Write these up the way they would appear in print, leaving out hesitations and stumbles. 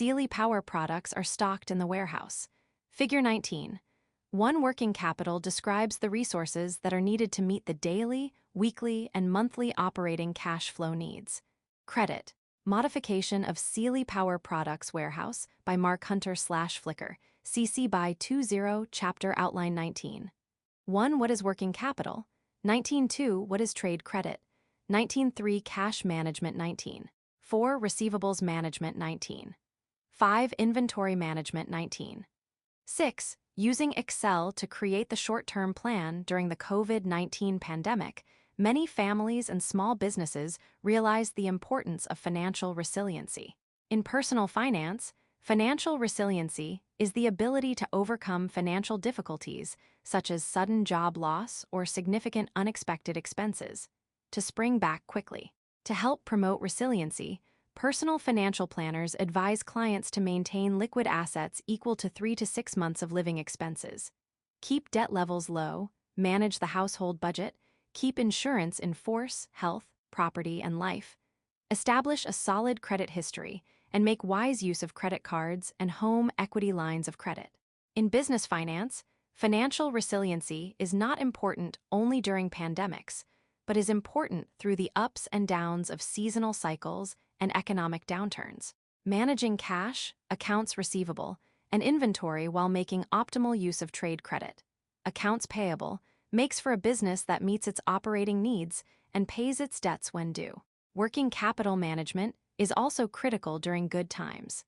Sealy Power products are stocked in the warehouse. Figure 19. One working capital describes the resources that are needed to meet the daily, weekly, and monthly operating cash flow needs. Credit. Modification of Sealy Power Products Warehouse by Mark Hunter/Flickr. CC by 20 Chapter Outline 19. 1. What is working capital? 19.2. What is trade credit? 19.3. Cash management 19. 4. Receivables management 19. 5. Inventory management 19. 6. Using Excel to create the short-term plan during the COVID-19 pandemic, many families and small businesses realized the importance of financial resiliency. In personal finance, financial resiliency is the ability to overcome financial difficulties, such as sudden job loss or significant unexpected expenses, to spring back quickly. To help promote resiliency, personal financial planners advise clients to maintain liquid assets equal to 3 to 6 months of living expenses. Keep debt levels low, manage the household budget, keep insurance in force, health, property, and life. Establish a solid credit history and make wise use of credit cards and home equity lines of credit. In business finance, financial resiliency is not important only during pandemics, but is important through the ups and downs of seasonal cycles and economic downturns. Managing cash, accounts receivable, and inventory while making optimal use of trade credit. Accounts payable makes for a business that meets its operating needs and pays its debts when due. Working capital management is also critical during good times.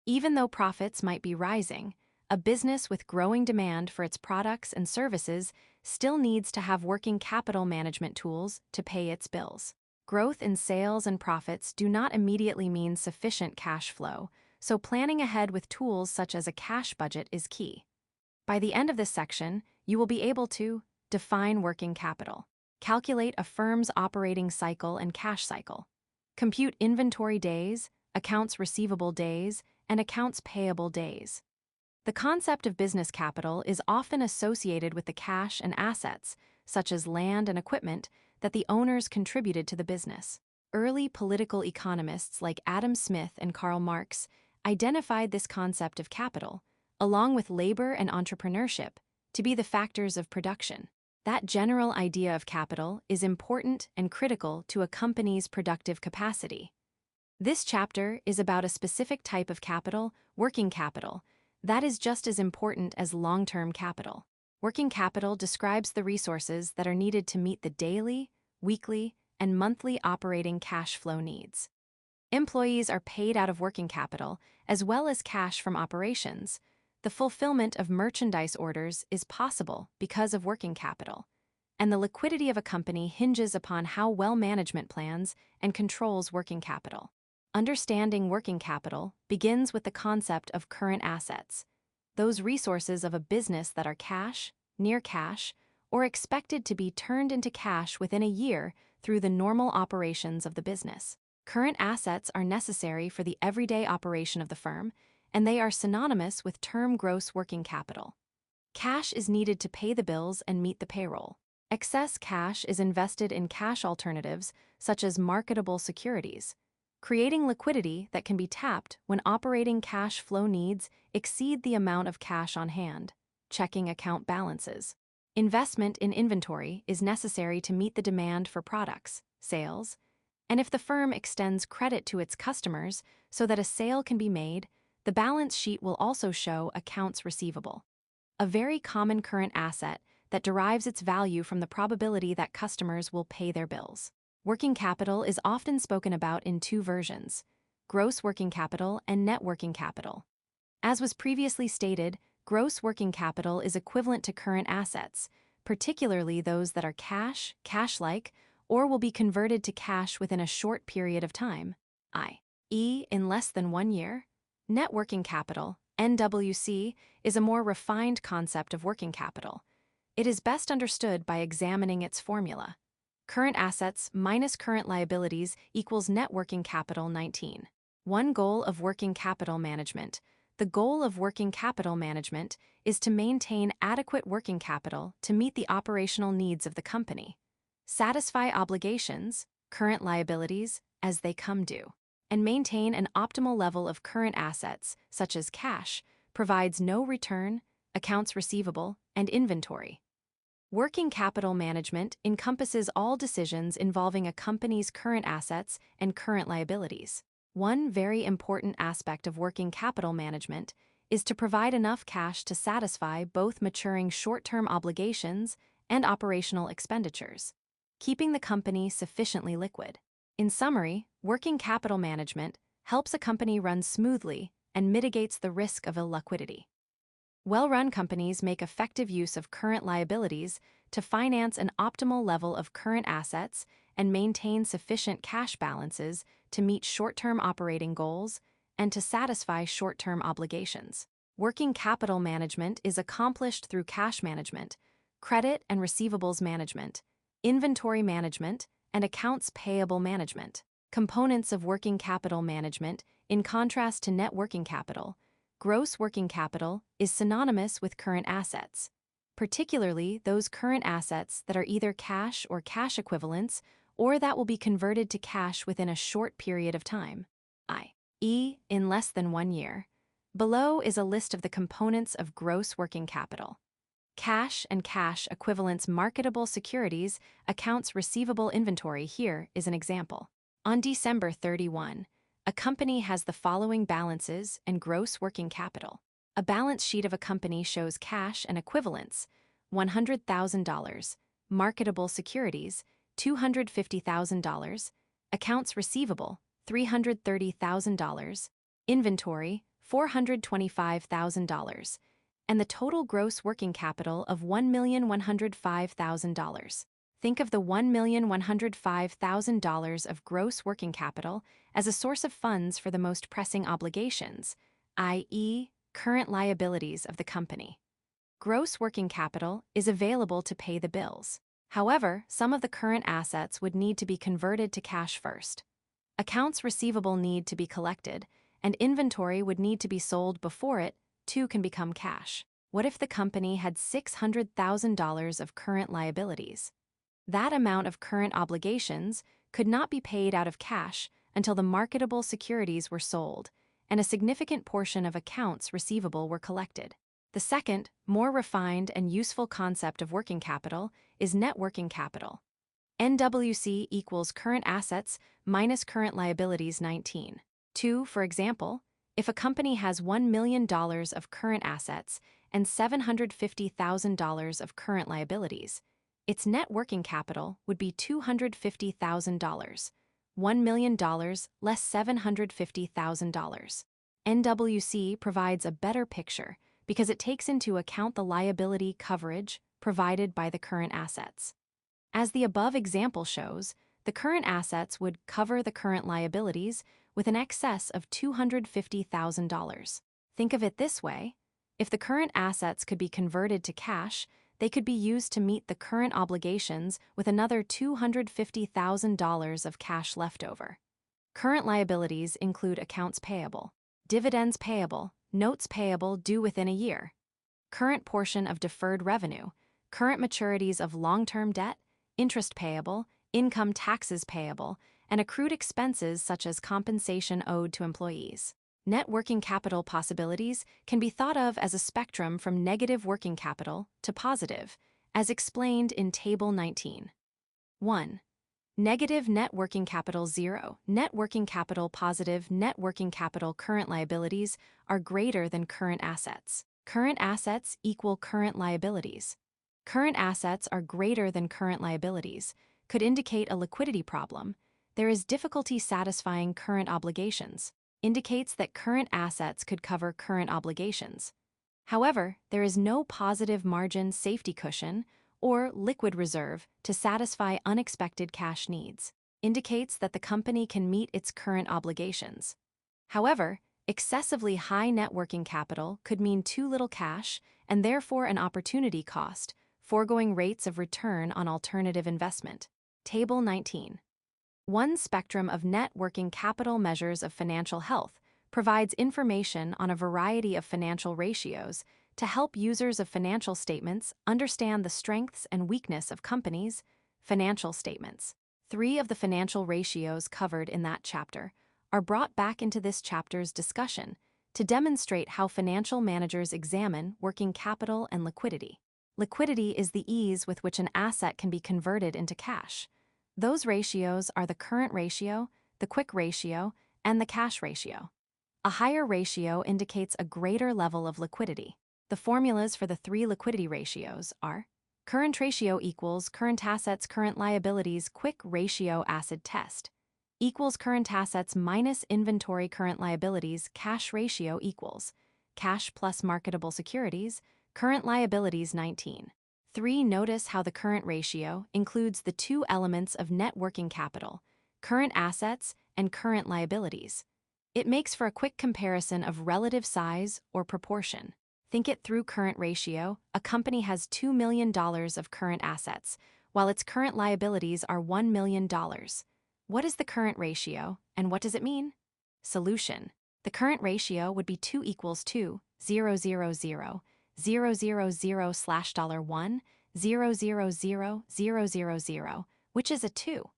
Even though profits might be rising, a business with growing demand for its products and services still needs to have working capital management tools to pay its bills. Growth in sales and profits do not immediately mean sufficient cash flow, so planning ahead with tools such as a cash budget is key. By the end of this section, you will be able to define working capital, calculate a firm's operating cycle and cash cycle, compute inventory days, accounts receivable days, and accounts payable days. The concept of business capital is often associated with the cash and assets, such as land and equipment, that the owners contributed to the business. Early political economists like Adam Smith and Karl Marx identified this concept of capital, along with labor and entrepreneurship, to be the factors of production. That general idea of capital is important and critical to a company's productive capacity. This chapter is about a specific type of capital, working capital, that is just as important as long-term capital. Working capital describes the resources that are needed to meet the daily, weekly, and monthly operating cash flow needs. Employees are paid out of working capital, as well as cash from operations. The fulfillment of merchandise orders is possible because of working capital, and the liquidity of a company hinges upon how well management plans and controls working capital. Understanding working capital begins with the concept of current assets, those resources of a business that are cash, near cash, or expected to be turned into cash within a year through the normal operations of the business. Current assets are necessary for the everyday operation of the firm, and they are synonymous with term gross working capital. Cash is needed to pay the bills and meet the payroll. Excess cash is invested in cash alternatives, such as marketable securities, creating liquidity that can be tapped when operating cash flow needs exceed the amount of cash on hand. Checking account balances. Investment in inventory is necessary to meet the demand for products, sales, and if the firm extends credit to its customers so that a sale can be made, the balance sheet will also show accounts receivable, a very common current asset that derives its value from the probability that customers will pay their bills. Working capital is often spoken about in two versions: gross working capital and net working capital. As was previously stated, gross working capital is equivalent to current assets, particularly those that are cash, cash-like, or will be converted to cash within a short period of time, i.e., in less than 1 year. Net working capital, NWC, is a more refined concept of working capital. It is best understood by examining its formula. Current assets minus current liabilities equals net working capital 19. One goal of working capital management. The goal of working capital management is to maintain adequate working capital to meet the operational needs of the company, satisfy obligations, current liabilities, as they come due, and maintain an optimal level of current assets, such as cash, provides no return, accounts receivable, and inventory. Working capital management encompasses all decisions involving a company's current assets and current liabilities. One very important aspect of working capital management is to provide enough cash to satisfy both maturing short-term obligations and operational expenditures, keeping the company sufficiently liquid. In summary, working capital management helps a company run smoothly and mitigates the risk of illiquidity. Well-run companies make effective use of current liabilities to finance an optimal level of current assets and maintain sufficient cash balances to meet short-term operating goals and to satisfy short-term obligations. Working capital management is accomplished through cash management, credit and receivables management, inventory management, and accounts payable management. Components of working capital management, in contrast to net working capital, gross working capital is synonymous with current assets, particularly those current assets that are either cash or cash equivalents or that will be converted to cash within a short period of time, i.e., in less than 1 year. Below is a list of the components of gross working capital. Cash and cash equivalents, marketable securities, accounts receivable, inventory. Here is an example. On December 31, a company has the following balances and gross working capital. A balance sheet of a company shows cash and equivalents, $100,000, marketable securities, $250,000, accounts receivable, $330,000, inventory, $425,000, and the total gross working capital of $1,105,000. Think of the $1,105,000 of gross working capital as a source of funds for the most pressing obligations, i.e., current liabilities of the company. Gross working capital is available to pay the bills. However, some of the current assets would need to be converted to cash first. Accounts receivable need to be collected, and inventory would need to be sold before it, too, can become cash. What if the company had $600,000 of current liabilities? That amount of current obligations could not be paid out of cash until the marketable securities were sold and a significant portion of accounts receivable were collected. The second, more refined and useful concept of working capital is net working capital. NWC equals current assets minus current liabilities 19. 2. For example, if a company has $1 million of current assets and $750,000 of current liabilities, its net working capital would be $250,000, $1 million less $750,000. NWC provides a better picture because it takes into account the liability coverage provided by the current assets. As the above example shows, the current assets would cover the current liabilities with an excess of $250,000. Think of it this way: if the current assets could be converted to cash, they could be used to meet the current obligations with another $250,000 of cash left over. Current liabilities include accounts payable, dividends payable, notes payable due within a year, current portion of deferred revenue, current maturities of long-term debt, interest payable, income taxes payable, and accrued expenses such as compensation owed to employees. Net working capital possibilities can be thought of as a spectrum from negative working capital to positive, as explained in Table 19. 1. Negative net working capital 0. Net working capital positive. Net working capital current liabilities are greater than current assets. Current assets equal current liabilities. Current assets are greater than current liabilities could indicate a liquidity problem. There is difficulty satisfying current obligations. Indicates that current assets could cover current obligations. However, there is no positive margin safety cushion or liquid reserve to satisfy unexpected cash needs. Indicates that the company can meet its current obligations. However, excessively high net working capital could mean too little cash and therefore an opportunity cost, foregoing rates of return on alternative investment. Table 19. One spectrum of net working capital measures of financial health provides information on a variety of financial ratios to help users of financial statements understand the strengths and weakness of companies' financial statements. 3 of the financial ratios covered in that chapter are brought back into this chapter's discussion to demonstrate how financial managers examine working capital and liquidity. Liquidity is the ease with which an asset can be converted into cash. Those ratios are the current ratio, the quick ratio, and the cash ratio. A higher ratio indicates a greater level of liquidity. The formulas for the three liquidity ratios are current ratio equals current assets, current liabilities, quick ratio acid test, equals current assets minus inventory, current liabilities, cash ratio equals cash plus marketable securities, current liabilities 19. 3. Notice how the current ratio includes the two elements of net working capital, current assets and current liabilities. It makes for a quick comparison of relative size or proportion. Think it through. Current ratio: a company has $2 million of current assets, while its current liabilities are $1 million. What is the current ratio, and what does it mean? Solution: the current ratio would be 2 equals 2, 0, 0, 0, 0, 0, 0 slash $1, 0, 0, 0, 0, 0, 0, which is a 2.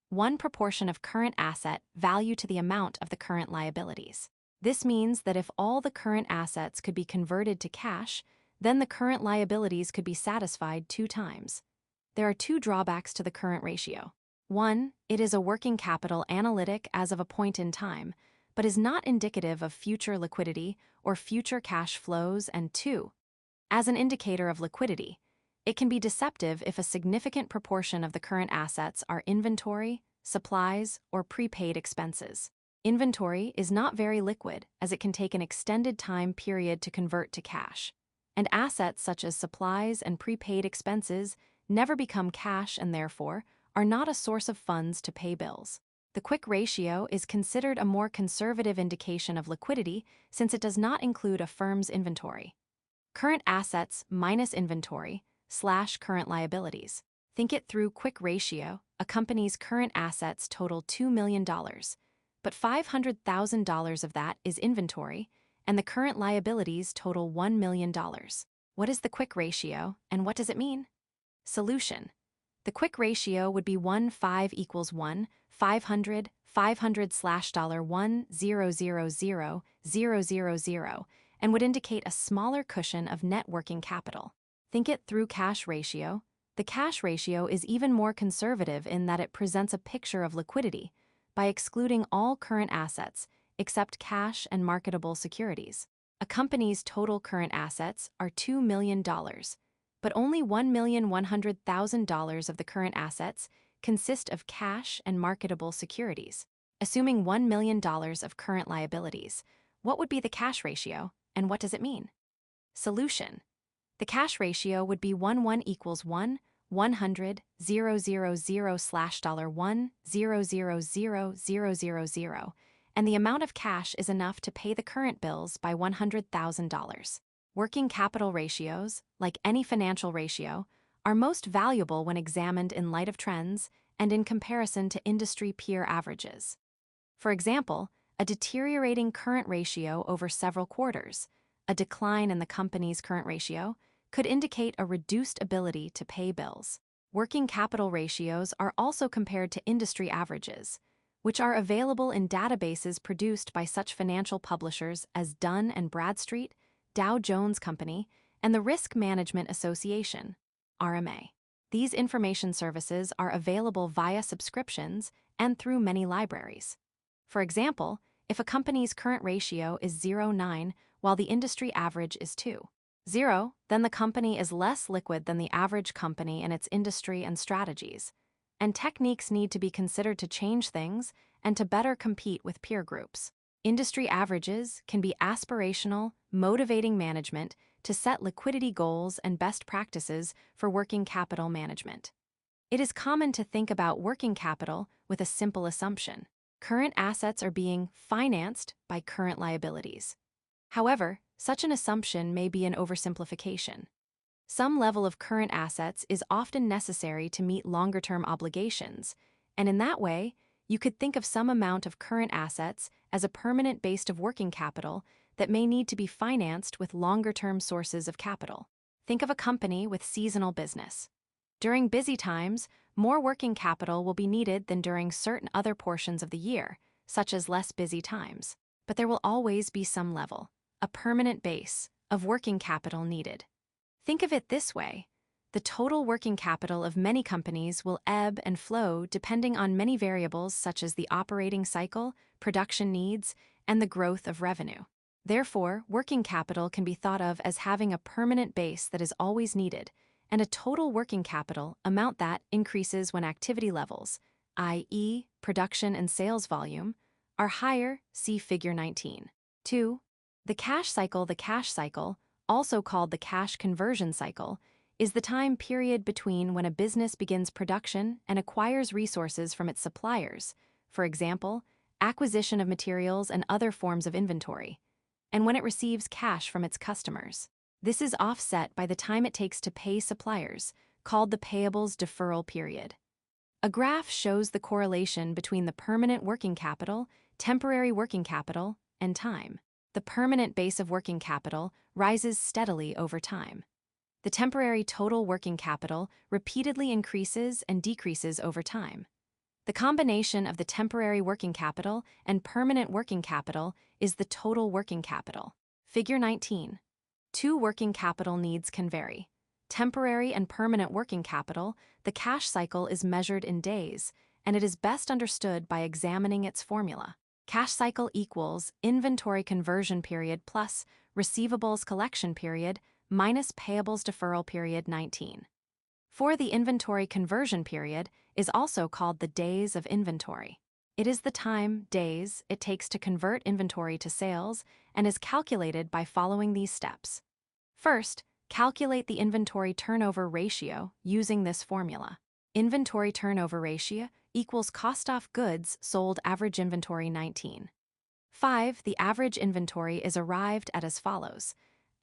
1 proportion of current asset value to the amount of the current liabilities. This means that if all the current assets could be converted to cash, then the current liabilities could be satisfied 2 times. There are 2 drawbacks to the current ratio. 1, it is a working capital analytic as of a point in time, but is not indicative of future liquidity or future cash flows. And 2, as an indicator of liquidity, it can be deceptive if a significant proportion of the current assets are inventory, supplies, or prepaid expenses. Inventory is not very liquid, as it can take an extended time period to convert to cash, and assets such as supplies and prepaid expenses never become cash and therefore are not a source of funds to pay bills. The quick ratio is considered a more conservative indication of liquidity since it does not include a firm's inventory. Current assets minus inventory / current liabilities. Think it through. Quick ratio: a company's current assets total $2 million, but $500,000 of that is inventory, and the current liabilities total $1 million. What is the quick ratio, and what does it mean? Solution: the quick ratio would be 1/5 equals 1, 500, 500 slash $1, 0, 0, 0, 0, 0, 0, and would indicate a smaller cushion of net working capital. Think it through. Cash ratio: the cash ratio is even more conservative in that it presents a picture of liquidity by excluding all current assets except cash and marketable securities. A company's total current assets are $2 million, but only $1,100,000 of the current assets consist of cash and marketable securities. Assuming $1 million of current liabilities, what would be the cash ratio, and what does it mean? Solution: the cash ratio would be 1 equals 1, 100, 0, 0, 0 slash $1, 0, 0, 0, 0, 0, 0, and the amount of cash is enough to pay the current bills by $100,000. Working capital ratios, like any financial ratio, are most valuable when examined in light of trends and in comparison to industry peer averages. For example, a deteriorating current ratio over several quarters, a decline in the company's current ratio, could indicate a reduced ability to pay bills. Working capital ratios are also compared to industry averages, which are available in databases produced by such financial publishers as Dun & Bradstreet, Dow Jones Company, and the Risk Management Association, RMA. These information services are available via subscriptions and through many libraries. For example, if a company's current ratio is 0.9 while the industry average is 2.0, then the company is less liquid than the average company in its industry and strategies, and techniques need to be considered to change things and to better compete with peer groups. Industry averages can be aspirational, motivating management to set liquidity goals and best practices for working capital management. It is common to think about working capital with a simple assumption: current assets are being financed by current liabilities. However, such an assumption may be an oversimplification. Some level of current assets is often necessary to meet longer-term obligations, and in that way, you could think of some amount of current assets as a permanent base of working capital that may need to be financed with longer-term sources of capital. Think of a company with seasonal business. During busy times, more working capital will be needed than during certain other portions of the year, such as less busy times. But there will always be some level, a permanent base, of working capital needed. Think of it this way. The total working capital of many companies will ebb and flow depending on many variables such as the operating cycle, production needs, and the growth of revenue. Therefore, working capital can be thought of as having a permanent base that is always needed, and a total working capital amount that increases when activity levels, i.e., production and sales volume, are higher, see Figure 19. 2. The cash cycle, also called the cash conversion cycle, is the time period between when a business begins production and acquires resources from its suppliers, for example, acquisition of materials and other forms of inventory, and when it receives cash from its customers. This is offset by the time it takes to pay suppliers, called the payables deferral period. A graph shows the correlation between the permanent working capital, temporary working capital, and time. The permanent base of working capital rises steadily over time. The temporary total working capital repeatedly increases and decreases over time. The combination of the temporary working capital and permanent working capital is the total working capital. Figure 19. Two working capital needs can vary. Temporary and permanent working capital, the cash cycle is measured in days, and it is best understood by examining its formula. Cash cycle equals inventory conversion period plus receivables collection period minus payables deferral period 19. For the inventory conversion period is also called the days of inventory. It is the time, days, it takes to convert inventory to sales and is calculated by following these steps. First, calculate the inventory turnover ratio using this formula. Inventory turnover ratio equals cost off goods sold average inventory 19. 5. The average inventory is arrived at as follows.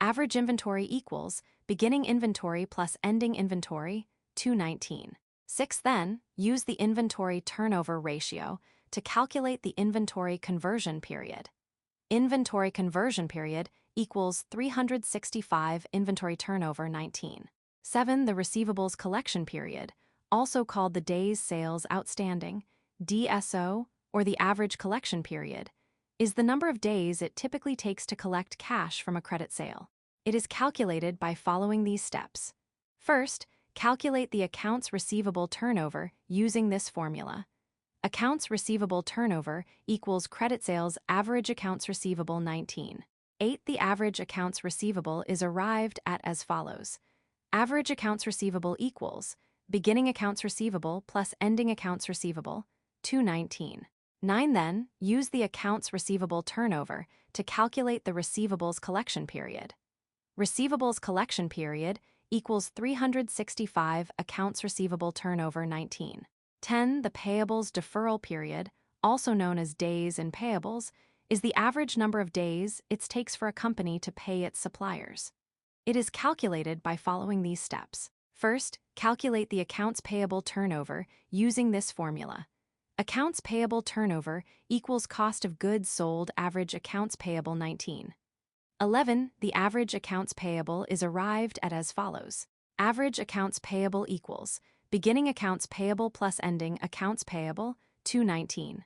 Average inventory equals beginning inventory plus ending inventory, 219. 6. Then, use the inventory turnover ratio to calculate the inventory conversion period. Inventory conversion period equals 365 inventory turnover 19. 7. The receivables collection period, also called the days sales outstanding, DSO, or the average collection period, is the number of days it typically takes to collect cash from a credit sale. It is calculated by following these steps. First, calculate the accounts receivable turnover using this formula. Accounts receivable turnover equals credit sales average accounts receivable 19. 8. The average accounts receivable is arrived at as follows. Average accounts receivable equals beginning accounts receivable plus ending accounts receivable, 219. 9. Then, use the accounts receivable turnover to calculate the receivables collection period. Receivables collection period equals 365 accounts receivable turnover 19. 10. The payables deferral period, also known as days in payables, is the average number of days it takes for a company to pay its suppliers. It is calculated by following these steps. First, calculate the accounts payable turnover using this formula. Accounts payable turnover equals cost of goods sold average accounts payable 19. 11. The average accounts payable is arrived at as follows. Average accounts payable equals beginning accounts payable plus ending accounts payable, 219.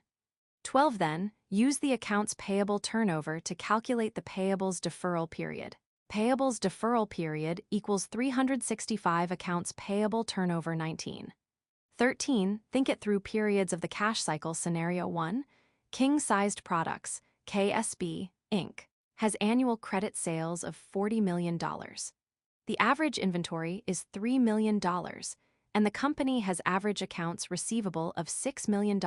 12. Then, use the accounts payable turnover to calculate the payables deferral period. Payables deferral period equals 365 accounts payable turnover 19. 13. Think it through periods of the cash cycle. Scenario 1. King-sized products, KSB, Inc., has annual credit sales of $40 million. The average inventory is $3 million, and the company has average accounts receivable of $6 million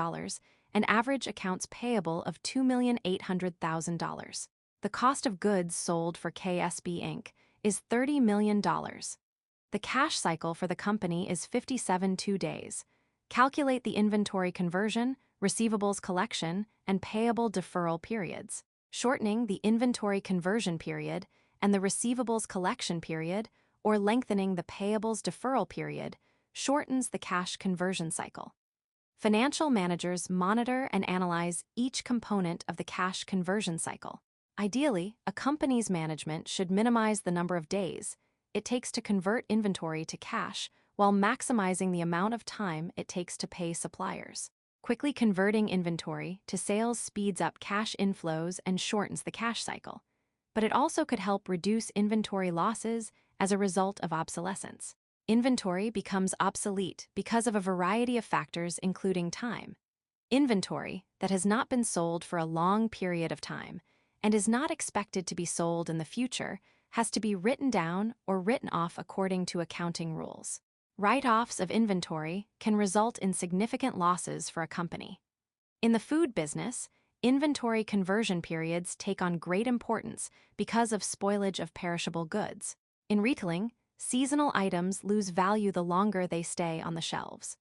and average accounts payable of $2,800,000. The cost of goods sold for KSB Inc. is $30 million. The cash cycle for the company is 57 days. Calculate the inventory conversion, receivables collection, and payable deferral periods. Shortening the inventory conversion period and the receivables collection period, or lengthening the payables deferral period, shortens the cash conversion cycle. Financial managers monitor and analyze each component of the cash conversion cycle. Ideally, a company's management should minimize the number of days it takes to convert inventory to cash while maximizing the amount of time it takes to pay suppliers. Quickly converting inventory to sales speeds up cash inflows and shortens the cash cycle, but it also could help reduce inventory losses as a result of obsolescence. Inventory becomes obsolete because of a variety of factors, including time. Inventory that has not been sold for a long period of time and is not expected to be sold in the future has to be written down or written off according to accounting rules. Write-offs of inventory can result in significant losses for a company. In the food business, inventory conversion periods take on great importance because of spoilage of perishable goods. In retailing, seasonal items lose value the longer they stay on the shelves.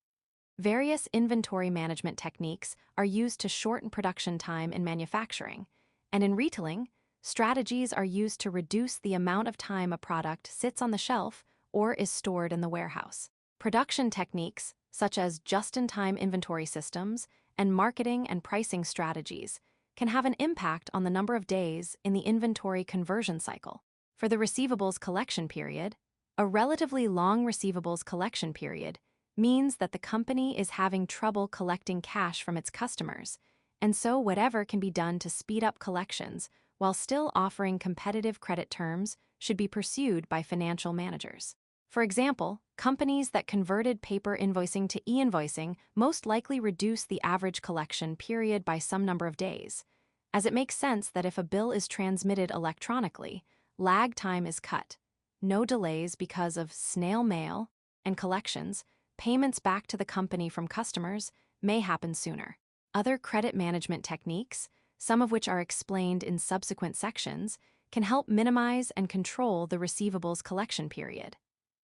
Various inventory management techniques are used to shorten production time in manufacturing, and in retailing, strategies are used to reduce the amount of time a product sits on the shelf or is stored in the warehouse. Production techniques, such as just-in-time inventory systems and marketing and pricing strategies, can have an impact on the number of days in the inventory conversion cycle. For the receivables collection period, a relatively long receivables collection period means that the company is having trouble collecting cash from its customers, and so whatever can be done to speed up collections while still offering competitive credit terms should be pursued by financial managers. For example, companies that converted paper invoicing to e-invoicing most likely reduce the average collection period by some number of days, as it makes sense that if a bill is transmitted electronically, lag time is cut. No delays because of snail mail and collections. Payments back to the company from customers may happen sooner. Other credit management techniques, some of which are explained in subsequent sections, can help minimize and control the receivables collection period.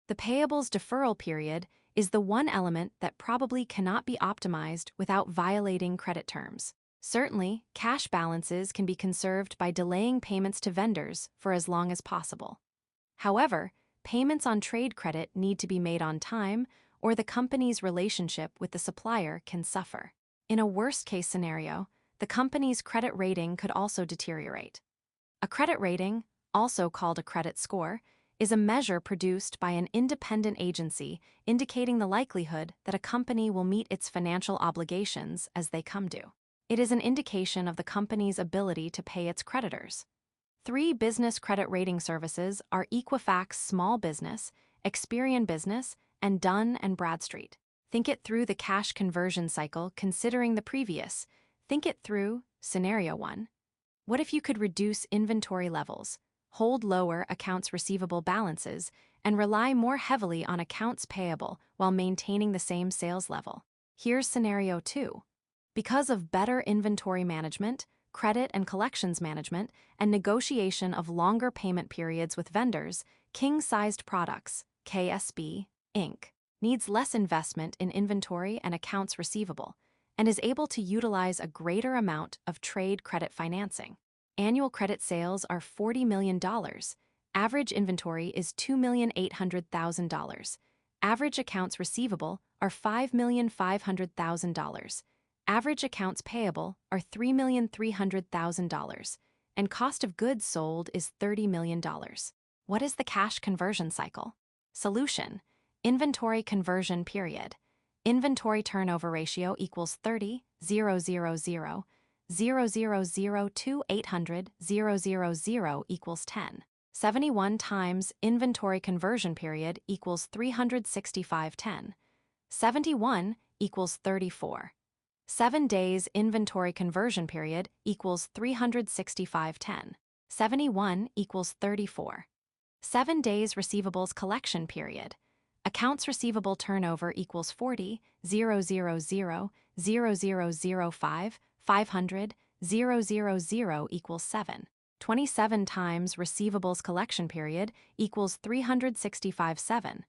The payables deferral period is the one element that probably cannot be optimized without violating credit terms. Certainly, cash balances can be conserved by delaying payments to vendors for as long as possible. However, payments on trade credit need to be made on time, or the company's relationship with the supplier can suffer. In a worst-case scenario, the company's credit rating could also deteriorate. A credit rating, also called a credit score, is a measure produced by an independent agency indicating the likelihood that a company will meet its financial obligations as they come due. It is an indication of the company's ability to pay its creditors. 3 business credit rating services are Equifax Small Business, Experian Business, and Dun & Bradstreet. Think it through the cash conversion cycle considering the previous. Think it through Scenario 1. What if you could reduce inventory levels, hold lower accounts receivable balances, and rely more heavily on accounts payable while maintaining the same sales level? Here's Scenario 2. Because of better inventory management, credit and collections management, and negotiation of longer payment periods with vendors, King-Sized Products, KSB, Inc., needs less investment in inventory and accounts receivable, and is able to utilize a greater amount of trade credit financing. Annual credit sales are $40 million. Average inventory is $2,800,000. Average accounts receivable are $5,500,000. Average accounts payable are $3,300,000, and cost of goods sold is $30 million. What is the cash conversion cycle? Solution: inventory conversion period. Inventory turnover ratio equals 30, 000, 000, 000 800, 000 equals 10. 71 times inventory conversion period equals 365 10. 71 equals 34. 7 days inventory conversion period equals 365 10. 71 equals 34. 7 days receivables collection period. Accounts receivable turnover equals 40, 000, 0005, 500, 000 equals 7. 27 times receivables collection period equals 365 7.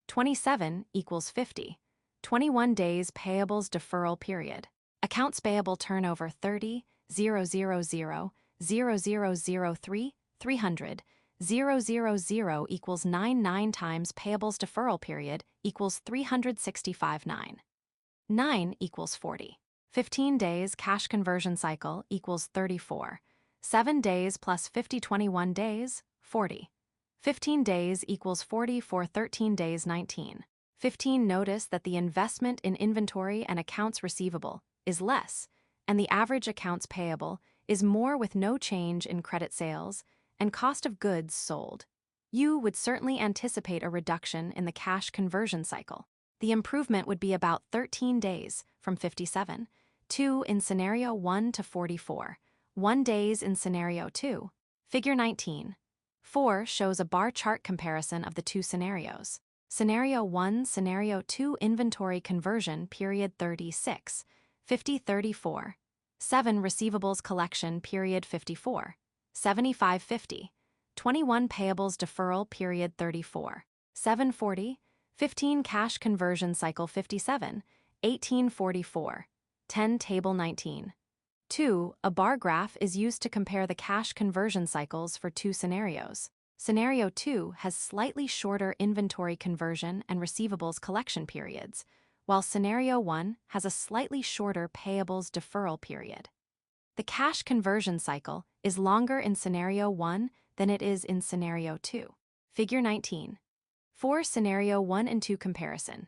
27 equals 50. 21 days payables deferral period. Accounts payable turnover 30, 000, 0003, 300, 000 equals 9 times payables deferral period equals 365 9. 9 equals 40. 15 days cash conversion cycle equals 34. 7 days plus 50 21 days, 40. 15 days equals 40 for 13 days 19. 15. Notice that the investment in inventory and accounts receivable is less, and the average accounts payable is more with no change in credit sales and cost of goods sold. You would certainly anticipate a reduction in the cash conversion cycle. The improvement would be about 13 days from 57, 2 in scenario 1 to 44, 1 days in scenario 2. Figure 19. 4 shows a bar chart comparison of the two scenarios. Scenario 1, Scenario 2 inventory conversion period 36, 50-34. 7 receivables collection period 54, 75-50. 21 payables deferral period 34, 740. 15 cash conversion cycle 57, 1844. 10 table 19. 2. A bar graph is used to compare the cash conversion cycles for two scenarios. Scenario 2 has slightly shorter inventory conversion and receivables collection periods, while Scenario 1 has a slightly shorter payables deferral period. The cash conversion cycle is longer in Scenario 1 than it is in Scenario 2. Figure 19. 4 Scenario 1 and 2 comparison.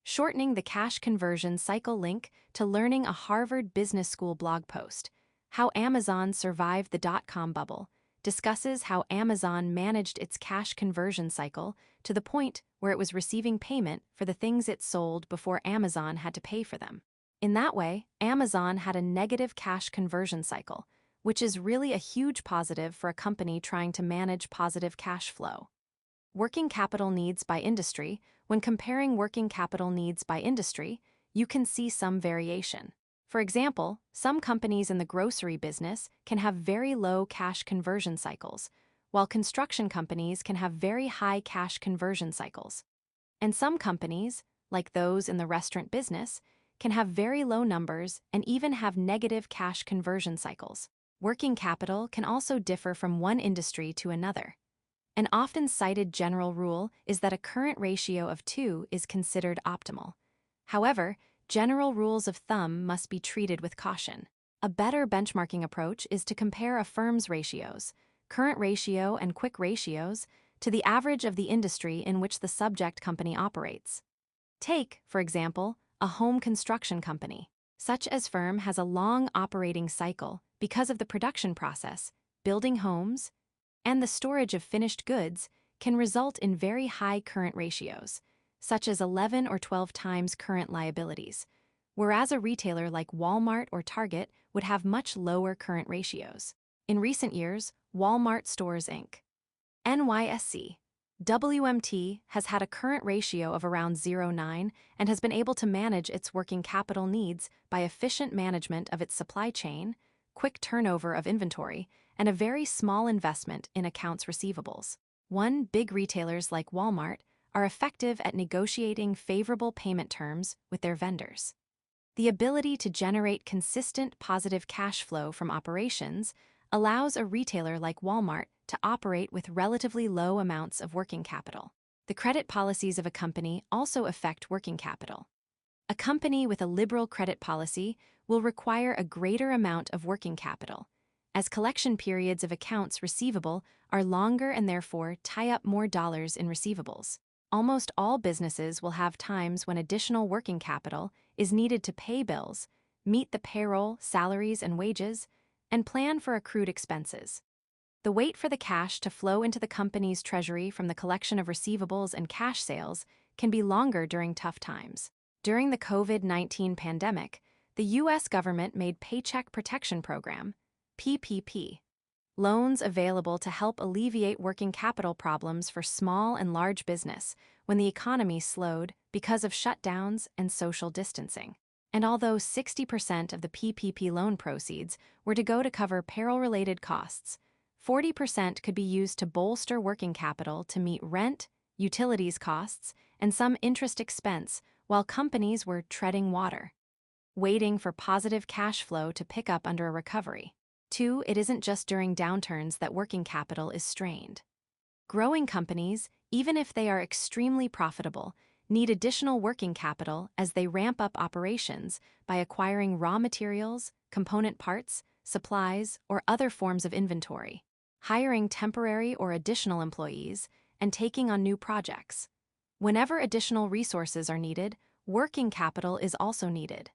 Shortening the cash conversion cycle link to learning a Harvard Business School blog post, How Amazon Survived the Dot-Com Bubble, discusses how Amazon managed its cash conversion cycle to the point where it was receiving payment for the things it sold before Amazon had to pay for them. In that way, Amazon had a negative cash conversion cycle, which is really a huge positive for a company trying to manage positive cash flow. Working capital needs by industry. When comparing working capital needs by industry, you can see some variation. For example, some companies in the grocery business can have very low cash conversion cycles, while construction companies can have very high cash conversion cycles. And some companies, like those in the restaurant business, can have very low numbers and even have negative cash conversion cycles. Working capital can also differ from one industry to another. An often cited general rule is that a current ratio of 2 is considered optimal. However, general rules of thumb must be treated with caution. A better benchmarking approach is to compare a firm's ratios, current ratio and quick ratios, to the average of the industry in which the subject company operates. Take, for example, a home construction company. Such as firm has a long operating cycle because of the production process, building homes, and the storage of finished goods can result in very high current ratios, such as 11 or 12 times current liabilities, whereas a retailer like Walmart or Target would have much lower current ratios. In recent years, Walmart Stores Inc. NYSE. WMT has had a current ratio of around 0.9 and has been able to manage its working capital needs by efficient management of its supply chain, quick turnover of inventory, and a very small investment in accounts receivables. Big retailers like Walmart are effective at negotiating favorable payment terms with their vendors. The ability to generate consistent positive cash flow from operations allows a retailer like Walmart to operate with relatively low amounts of working capital. The credit policies of a company also affect working capital. A company with a liberal credit policy will require a greater amount of working capital, as collection periods of accounts receivable are longer and therefore tie up more dollars in receivables. Almost all businesses will have times when additional working capital is needed to pay bills, meet the payroll, salaries, and wages, and plan for accrued expenses. The wait for the cash to flow into the company's treasury from the collection of receivables and cash sales can be longer during tough times. During the COVID-19 pandemic, the U.S. government made Paycheck Protection Program, PPP, loans available to help alleviate working capital problems for small and large business when the economy slowed because of shutdowns and social distancing. And although 60% of the PPP loan proceeds were to go to cover payroll-related costs, 40% could be used to bolster working capital to meet rent, utilities costs, and some interest expense while companies were treading water, waiting for positive cash flow to pick up under a recovery. 2. It isn't just during downturns that working capital is strained. Growing companies, even if they are extremely profitable, need additional working capital as they ramp up operations by acquiring raw materials, component parts, supplies, or other forms of inventory, hiring temporary or additional employees, and taking on new projects. Whenever additional resources are needed, working capital is also needed.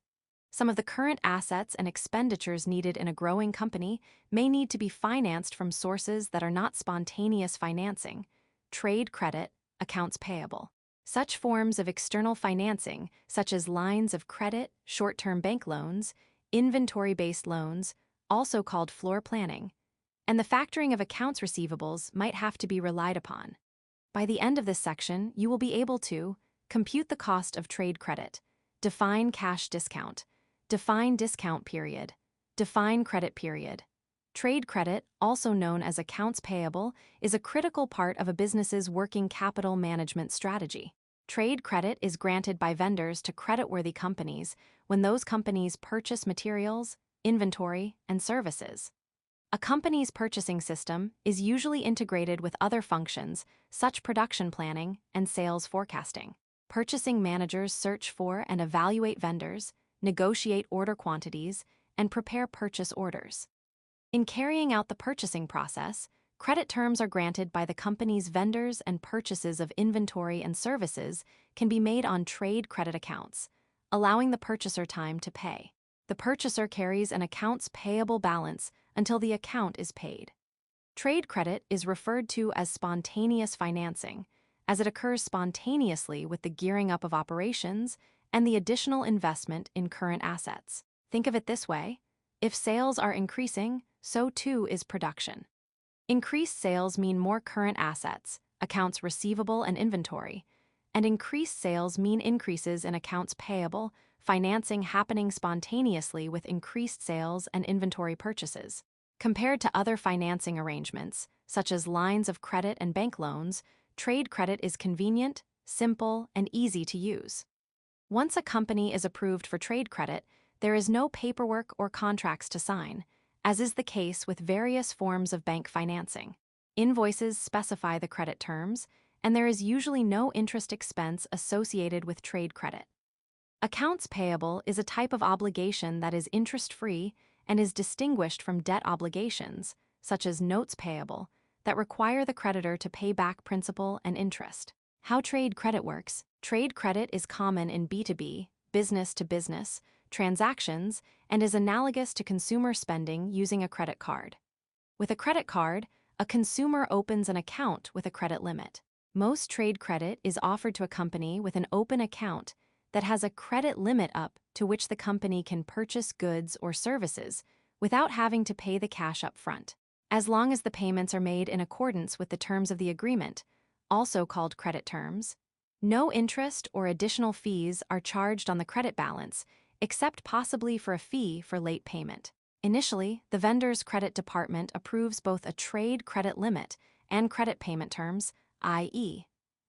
Some of the current assets and expenditures needed in a growing company may need to be financed from sources that are not spontaneous financing: trade credit, accounts payable. Such forms of external financing, such as lines of credit, short-term bank loans, inventory-based loans, also called floor planning, and the factoring of accounts receivables might have to be relied upon. By the end of this section, you will be able to compute the cost of trade credit, define cash discount, define discount period, define credit period. Trade credit, also known as accounts payable, is a critical part of a business's working capital management strategy. Trade credit is granted by vendors to creditworthy companies when those companies purchase materials, inventory, and services. A company's purchasing system is usually integrated with other functions, such production planning and sales forecasting. Purchasing managers search for and evaluate vendors, negotiate order quantities, and prepare purchase orders. In carrying out the purchasing process, credit terms are granted by the company's vendors, and purchases of inventory and services can be made on trade credit accounts, allowing the purchaser time to pay. The purchaser carries an accounts payable balance until the account is paid. Trade credit is referred to as spontaneous financing, as it occurs spontaneously with the gearing up of operations and the additional investment in current assets. Think of it this way: if sales are increasing, so too is production. Increased sales mean more current assets, accounts receivable and inventory, and increased sales mean increases in accounts payable, financing happening spontaneously with increased sales and inventory purchases. Compared to other financing arrangements, such as lines of credit and bank loans, trade credit is convenient, simple, and easy to use. Once a company is approved for trade credit, there is no paperwork or contracts to sign, as is the case with various forms of bank financing. Invoices specify the credit terms, and there is usually no interest expense associated with trade credit. Accounts payable is a type of obligation that is interest-free and is distinguished from debt obligations, such as notes payable, that require the creditor to pay back principal and interest. How trade credit works: trade credit is common in B2B, business-to-business, transactions, and is analogous to consumer spending using a credit card. With a credit card, a consumer opens an account with a credit limit. Most trade credit is offered to a company with an open account that has a credit limit up to which the company can purchase goods or services without having to pay the cash up front, as long as the payments are made in accordance with the terms of the agreement, also called credit terms. No interest or additional fees are charged on the credit balance, except possibly for a fee for late payment. Initially, the vendor's credit department approves both a trade credit limit and credit payment terms, i.e.,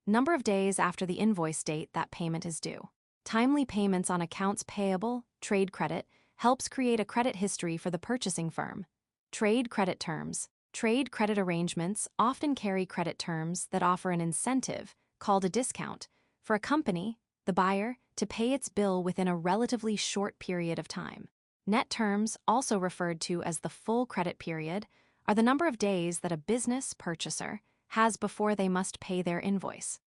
number of days after the invoice date that payment is due. Timely payments on accounts payable, trade credit, helps create a credit history for the purchasing firm. Trade credit terms. Trade credit arrangements often carry credit terms that offer an incentive, called a discount, for a company, the buyer, to pay its bill within a relatively short period of time. Net terms, also referred to as the full credit period, are the number of days that a business purchaser has before they must pay their invoice.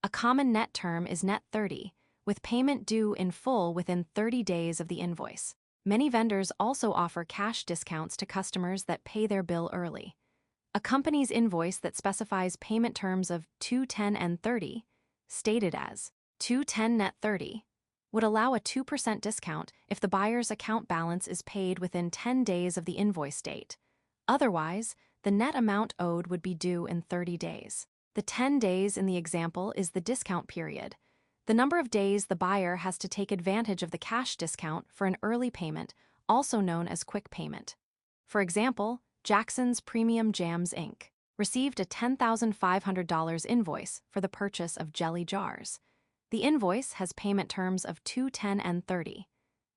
A common net term is net 30, with payment due in full within 30 days of the invoice. Many vendors also offer cash discounts to customers that pay their bill early. A company's invoice that specifies payment terms of 210 and 30, stated as 210 net 30, would allow a 2% discount if the buyer's account balance is paid within 10 days of the invoice date. Otherwise, the net amount owed would be due in 30 days. The 10 days in the example is the discount period, the number of days the buyer has to take advantage of the cash discount for an early payment, also known as quick payment. For example, Jackson's Premium Jams Inc. received a $10,500 invoice for the purchase of jelly jars. The invoice has payment terms of 210 and 30.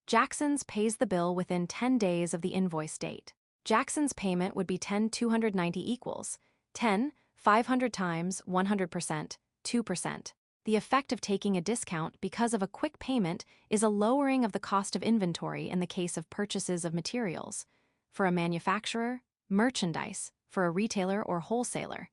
Jackson's pays the bill within 10 days of the invoice date. Jackson's payment would be 10,290 equals 10, 500 times 100%, 2%. The effect of taking a discount because of a quick payment is a lowering of the cost of inventory in the case of purchases of materials, for a manufacturer, merchandise, for a retailer or wholesaler,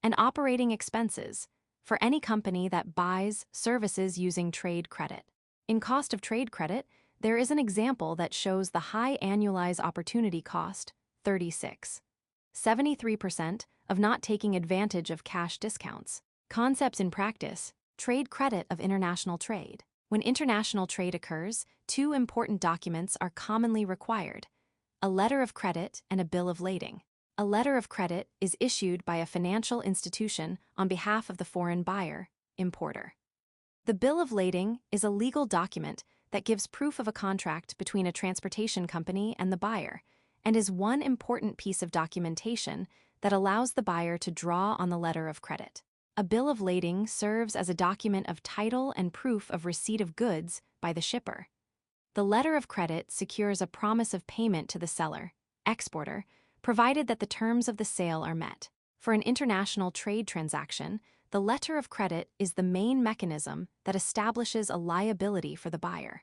and operating expenses, for any company that buys services using trade credit. In cost of trade credit, there is an example that shows the high annualized opportunity cost, 36. 73% of not taking advantage of cash discounts. Concepts in practice, trade credit of international trade. When international trade occurs, two important documents are commonly required: a letter of credit and a bill of lading. A letter of credit is issued by a financial institution on behalf of the foreign buyer, importer. The bill of lading is a legal document that gives proof of a contract between a transportation company and the buyer, and is one important piece of documentation that allows the buyer to draw on the letter of credit. A bill of lading serves as a document of title and proof of receipt of goods by the shipper. The letter of credit secures a promise of payment to the seller, exporter, provided that the terms of the sale are met. For an international trade transaction, the letter of credit is the main mechanism that establishes a liability for the buyer.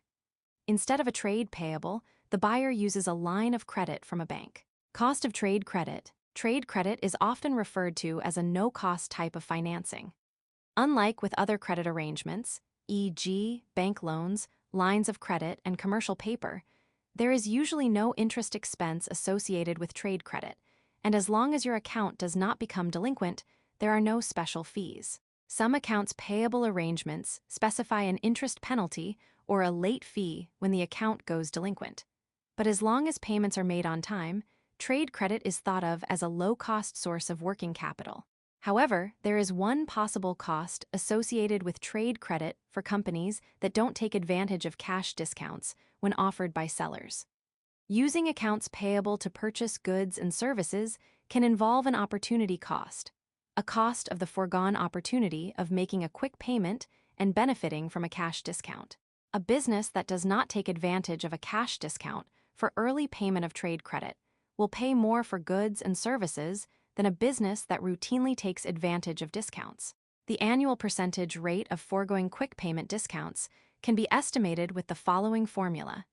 Instead of a trade payable, the buyer uses a line of credit from a bank. Cost of trade credit. Trade credit is often referred to as a no-cost type of financing. Unlike with other credit arrangements, e.g., bank loans, lines of credit, and commercial paper, there is usually no interest expense associated with trade credit, and as long as your account does not become delinquent, there are no special fees. Some accounts payable arrangements specify an interest penalty or a late fee when the account goes delinquent. But as long as payments are made on time, trade credit is thought of as a low-cost source of working capital. However, there is one possible cost associated with trade credit for companies that don't take advantage of cash discounts when offered by sellers. Using accounts payable to purchase goods and services can involve an opportunity cost, a cost of the foregone opportunity of making a quick payment and benefiting from a cash discount. A business that does not take advantage of a cash discount for early payment of trade credit will pay more for goods and services than a business that routinely takes advantage of discounts. The annual percentage rate of foregoing quick payment discounts can be estimated with the following formula.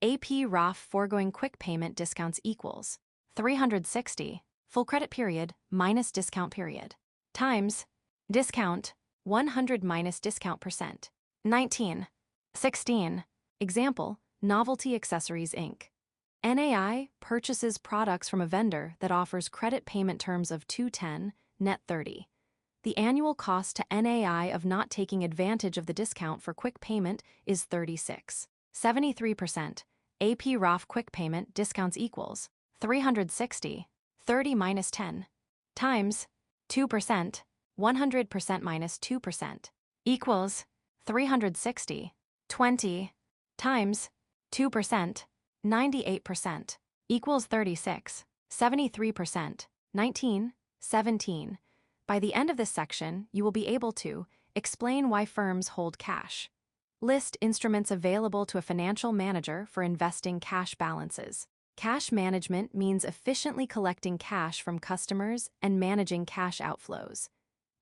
AP ROF foregoing quick payment discounts equals 360 full credit period minus discount period times discount 100 minus discount percent 19. 16. Example, Novelty Accessories Inc. NAI purchases products from a vendor that offers credit payment terms of 210, net 30. The annual cost to NAI of not taking advantage of the discount for quick payment is 36. 73%. AP ROF quick payment discounts equals 360, 30 minus 10, times 2%, 100% minus 2%, equals 360, 20, times 2%, 98%, equals 36, 73%, 19, 17. By the end of this section, you will be able to explain why firms hold cash, list instruments available to a financial manager for investing cash balances. Cash management means efficiently collecting cash from customers and managing cash outflows.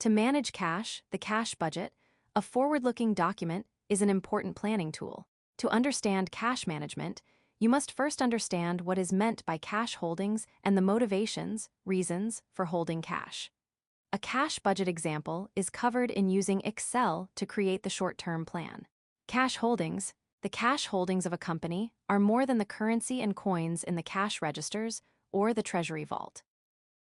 To manage cash, the cash budget, a forward-looking document, is an important planning tool. To understand cash management, you must first understand what is meant by cash holdings and the motivations, reasons for holding cash. A cash budget example is covered in using Excel to create the short-term plan. Cash holdings. The cash holdings of a company are more than the currency and coins in the cash registers or the treasury vault.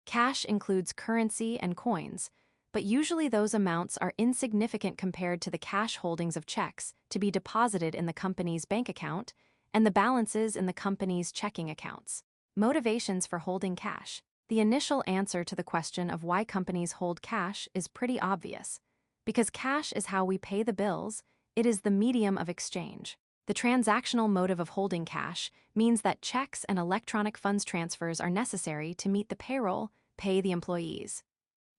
Cash includes currency and coins, but usually those amounts are insignificant compared to the cash holdings of checks to be deposited in the company's bank account and the balances in the company's checking accounts. Motivations for holding cash. The initial answer to the question of why companies hold cash is pretty obvious. Because cash is how we pay the bills, it is the medium of exchange. The transactional motive of holding cash means that checks and electronic funds transfers are necessary to meet the payroll, pay the employees,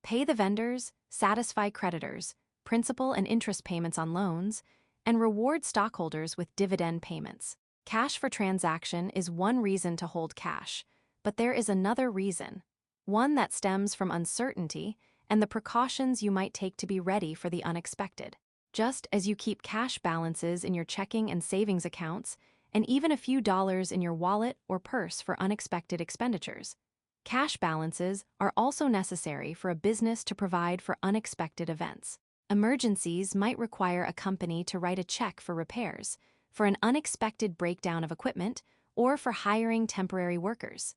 pay the vendors, satisfy creditors, principal and interest payments on loans, and reward stockholders with dividend payments. Cash for transaction is one reason to hold cash, but there is another reason, one that stems from uncertainty and the precautions you might take to be ready for the unexpected. Just as you keep cash balances in your checking and savings accounts, and even a few dollars in your wallet or purse for unexpected expenditures, cash balances are also necessary for a business to provide for unexpected events. Emergencies might require a company to write a check for repairs, for an unexpected breakdown of equipment, or for hiring temporary workers.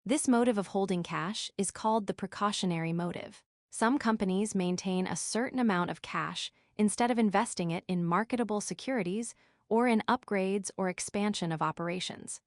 This motive of holding cash is called the precautionary motive. Some companies maintain a certain amount of cash instead of investing it in marketable securities or in upgrades or expansion of operations.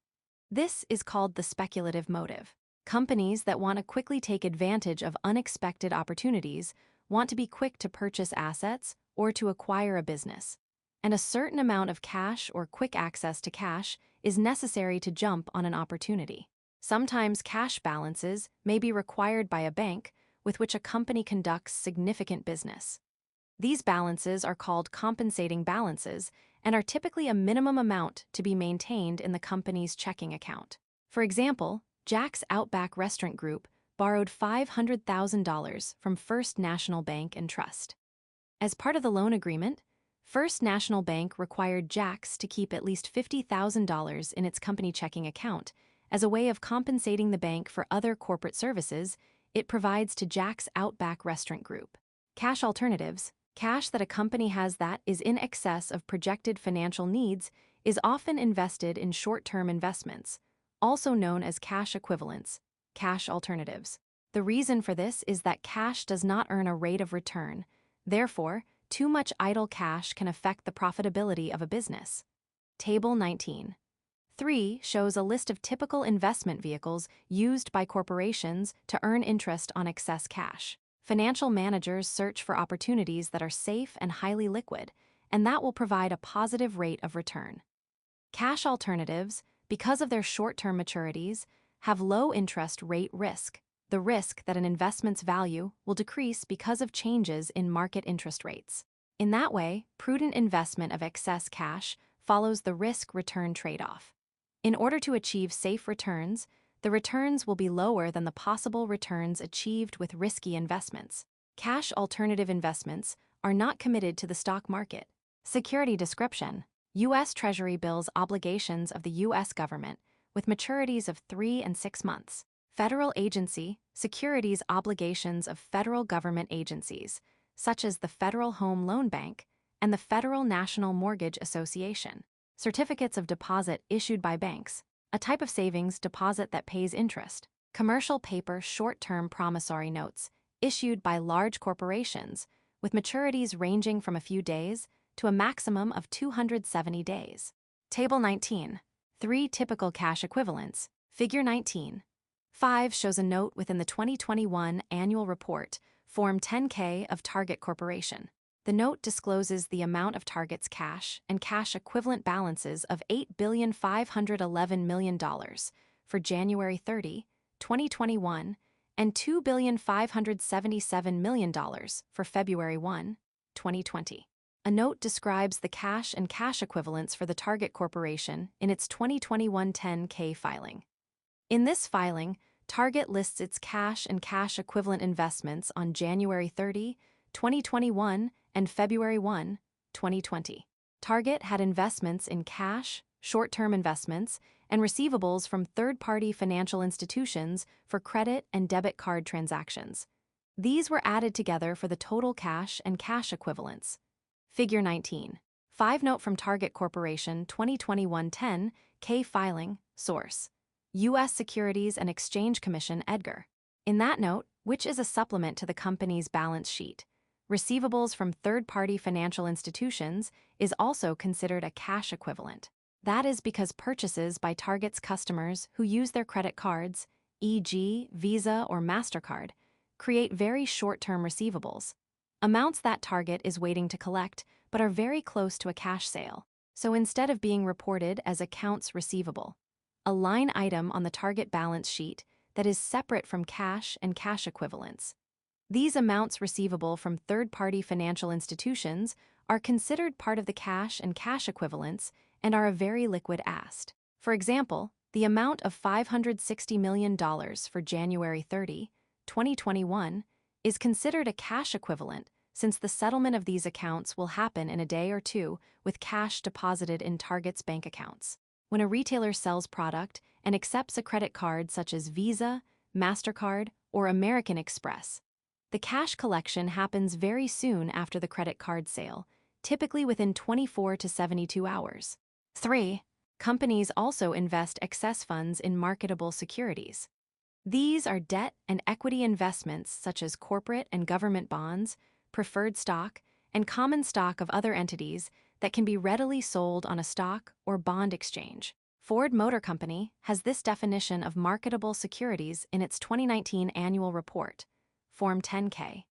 This is called the speculative motive. Companies that want to quickly take advantage of unexpected opportunities want to be quick to purchase assets or to acquire a business. And a certain amount of cash or quick access to cash is necessary to jump on an opportunity. Sometimes cash balances may be required by a bank with which a company conducts significant business. These balances are called compensating balances and are typically a minimum amount to be maintained in the company's checking account. For example, Jack's Outback Restaurant Group borrowed $500,000 from First National Bank and Trust. As part of the loan agreement, First National Bank required Jack's to keep at least $50,000 in its company checking account as a way of compensating the bank for other corporate services it provides to Jack's Outback Restaurant Group. Cash alternatives, cash that a company has that is in excess of projected financial needs, is often invested in short-term investments, also known as cash equivalents, cash alternatives. The reason for this is that cash does not earn a rate of return. Therefore, too much idle cash can affect the profitability of a business. Table 19. 3 shows a list of typical investment vehicles used by corporations to earn interest on excess cash. Financial managers search for opportunities that are safe and highly liquid, and that will provide a positive rate of return. Cash alternatives, because of their short-term maturities, have low interest rate risk, the risk that an investment's value will decrease because of changes in market interest rates. In that way, prudent investment of excess cash follows the risk-return trade-off. In order to achieve safe returns, the returns will be lower than the possible returns achieved with risky investments. Cash alternative investments are not committed to the stock market. Security description: U.S. Treasury bills obligations of the U.S. government with maturities of 3 and 6 months. Federal agency, securities obligations of federal government agencies, such as the Federal Home Loan Bank and the Federal National Mortgage Association. Certificates of deposit issued by banks, a type of savings deposit that pays interest. Commercial paper short-term promissory notes issued by large corporations with maturities ranging from a few days to a maximum of 270 days. Table 19. 3 typical cash equivalents. Figure 19. 5 shows a note within the 2021 Annual Report, Form 10-K of Target Corporation. The note discloses the amount of Target's cash and cash equivalent balances of $8,511,000,000 for January 30, 2021, and $2,577,000,000 for February 1, 2020. A note describes the cash and cash equivalents for the Target Corporation in its 2021 10-K filing. In this filing, Target lists its cash and cash equivalent investments on January 30, 2021, and February 1, 2020. Target had investments in cash, short-term investments, and receivables from third-party financial institutions for credit and debit card transactions. These were added together for the total cash and cash equivalents. Figure 19. 5 Note from Target Corporation 2021 10-K filing, source: U.S. Securities and Exchange Commission Edgar. In that note, which is a supplement to the company's balance sheet, receivables from third-party financial institutions is also considered a cash equivalent. That is because purchases by Target's customers who use their credit cards, e.g., Visa or MasterCard, create very short-term receivables, amounts that Target is waiting to collect but are very close to a cash sale. So instead of being reported as accounts receivable, a line item on the Target balance sheet that is separate from cash and cash equivalents. These amounts receivable from third-party financial institutions are considered part of the cash and cash equivalents and are a very liquid asset. For example, the amount of $560 million for January 30, 2021, is considered a cash equivalent since the settlement of these accounts will happen in a day or two with cash deposited in Target's bank accounts. When a retailer sells product and accepts a credit card such as Visa, MasterCard, or American Express, The cash collection happens very soon after the credit card sale, typically within 24 to 72 hours. 3. Companies also invest excess funds in marketable securities. These are debt and equity investments such as corporate and government bonds, preferred stock, and common stock of other entities that can be readily sold on a stock or bond exchange. Ford Motor Company has this definition of marketable securities in its 2019 annual report, Form 10-K.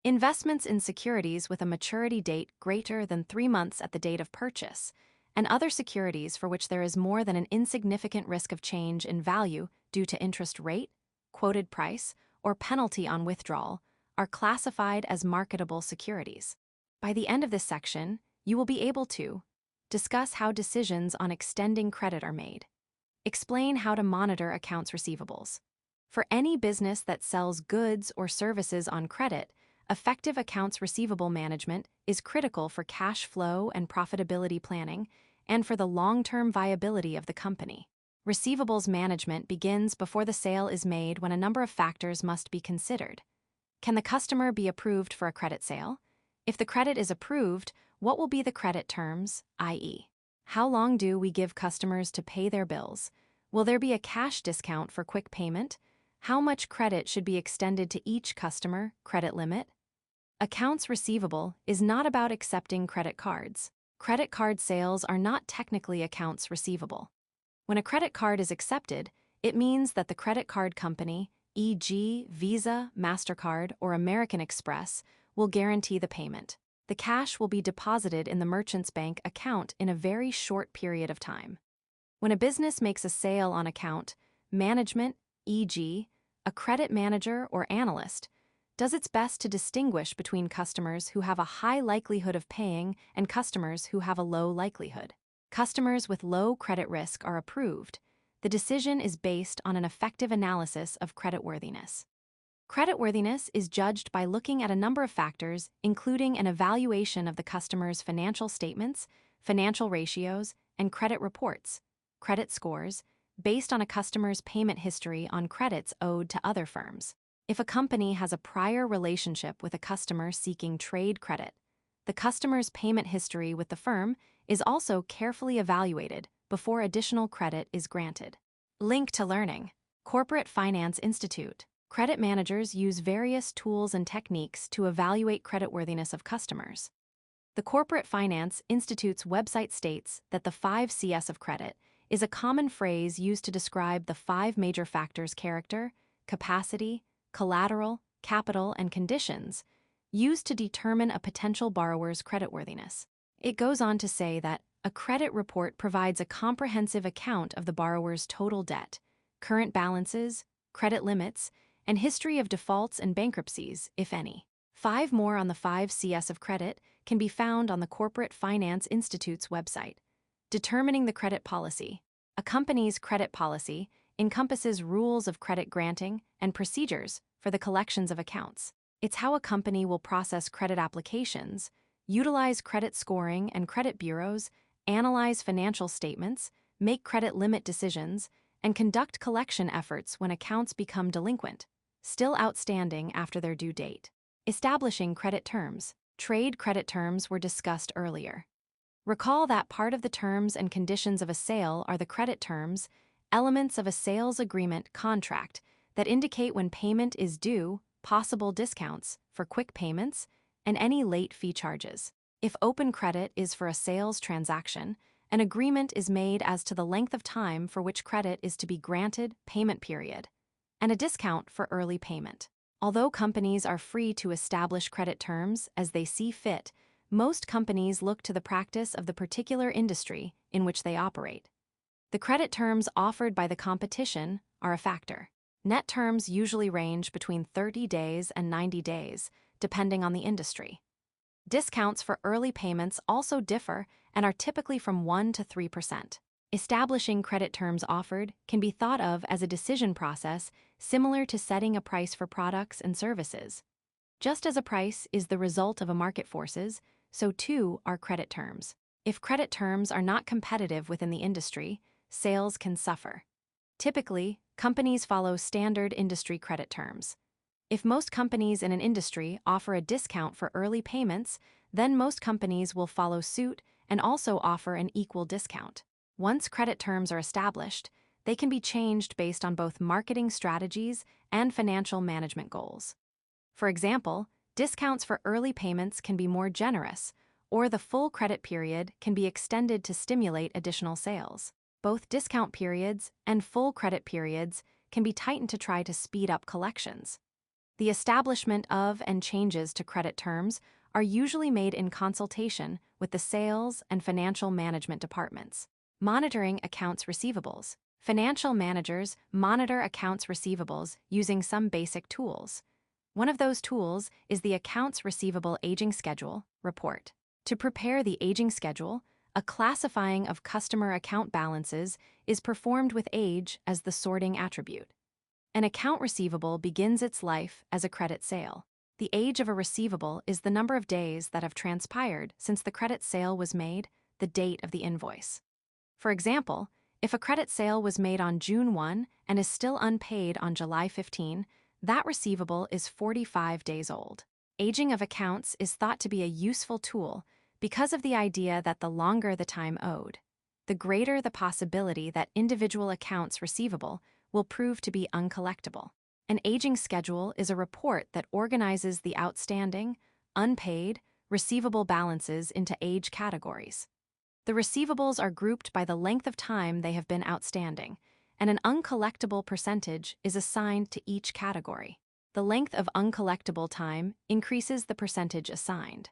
Investments in securities with a maturity date greater than 3 months at the date of purchase, and other securities for which there is more than an insignificant risk of change in value due to interest rate, quoted price, or penalty on withdrawal, are classified as marketable securities. By the end of this section, you will be able to discuss how decisions on extending credit are made, explain how to monitor accounts receivables. For any business that sells goods or services on credit, effective accounts receivable management is critical for cash flow and profitability planning and for the long-term viability of the company. Receivables management begins before the sale is made when a number of factors must be considered. Can the customer be approved for a credit sale? If the credit is approved, what will be the credit terms, i.e., how long do we give customers to pay their bills? Will there be a cash discount for quick payment? How much credit should be extended to each customer, credit limit? Accounts receivable is not about accepting credit cards. Credit card sales are not technically accounts receivable. When a credit card is accepted, it means that the credit card company, e.g., Visa, MasterCard, or American Express, will guarantee the payment. The cash will be deposited in the merchant's bank account in a very short period of time. When a business makes a sale on account, management, e.g., a credit manager or analyst, does its best to distinguish between customers who have a high likelihood of paying and customers who have a low likelihood. Customers with low credit risk are approved. The decision is based on an effective analysis of creditworthiness. Creditworthiness is judged by looking at a number of factors, including an evaluation of the customer's financial statements, financial ratios, and credit reports, credit scores, based on a customer's payment history on credits owed to other firms. If a company has a prior relationship with a customer seeking trade credit, the customer's payment history with the firm is also carefully evaluated before additional credit is granted. Link to learning. Corporate Finance Institute. Credit managers use various tools and techniques to evaluate creditworthiness of customers. The Corporate Finance Institute's website states that the 5 Cs of credit is a common phrase used to describe the 5 major factors: character, capacity, collateral, capital, and conditions, used to determine a potential borrower's creditworthiness. It goes on to say that a credit report provides a comprehensive account of the borrower's total debt, current balances, credit limits, and history of defaults and bankruptcies, if any. 5 more on the 5 Cs of credit can be found on the Corporate Finance Institute's website. Determining the credit policy. A company's credit policy encompasses rules of credit granting and procedures for the collections of accounts. It's how a company will process credit applications, utilize credit scoring and credit bureaus, analyze financial statements, make credit limit decisions, and conduct collection efforts when accounts become delinquent, still outstanding after their due date. Establishing credit terms. Trade credit terms were discussed earlier. Recall that part of the terms and conditions of a sale are the credit terms, elements of a sales agreement contract that indicate when payment is due, possible discounts for quick payments, and any late fee charges. If open credit is for a sales transaction, an agreement is made as to the length of time for which credit is to be granted, payment period, and a discount for early payment. Although companies are free to establish credit terms as they see fit, most companies look to the practice of the particular industry in which they operate. The credit terms offered by the competition are a factor. Net terms usually range between 30 days and 90 days, depending on the industry. Discounts for early payments also differ and are typically from 1 to 3%. Establishing credit terms offered can be thought of as a decision process similar to setting a price for products and services. Just as a price is the result of a market forces, so too are credit terms. If credit terms are not competitive within the industry, sales can suffer. Typically, companies follow standard industry credit terms. If most companies in an industry offer a discount for early payments, then most companies will follow suit and also offer an equal discount. Once credit terms are established, they can be changed based on both marketing strategies and financial management goals. For example, discounts for early payments can be more generous, or the full credit period can be extended to stimulate additional sales. Both discount periods and full credit periods can be tightened to try to speed up collections. The establishment of and changes to credit terms are usually made in consultation with the sales and financial management departments. Monitoring accounts receivables. Financial managers monitor accounts receivables using some basic tools. One of those tools is the Accounts Receivable Aging Schedule report. To prepare the aging schedule, a classifying of customer account balances is performed with age as the sorting attribute. An account receivable begins its life as a credit sale. The age of a receivable is the number of days that have transpired since the credit sale was made, the date of the invoice. For example, if a credit sale was made on June 1 and is still unpaid on July 15, that receivable is 45 days old. Aging of accounts is thought to be a useful tool because of the idea that the longer the time owed, the greater the possibility that individual accounts receivable will prove to be uncollectible. An aging schedule is a report that organizes the outstanding, unpaid, receivable balances into age categories. The receivables are grouped by the length of time they have been outstanding, and an uncollectible percentage is assigned to each category. The length of uncollectible time increases the percentage assigned.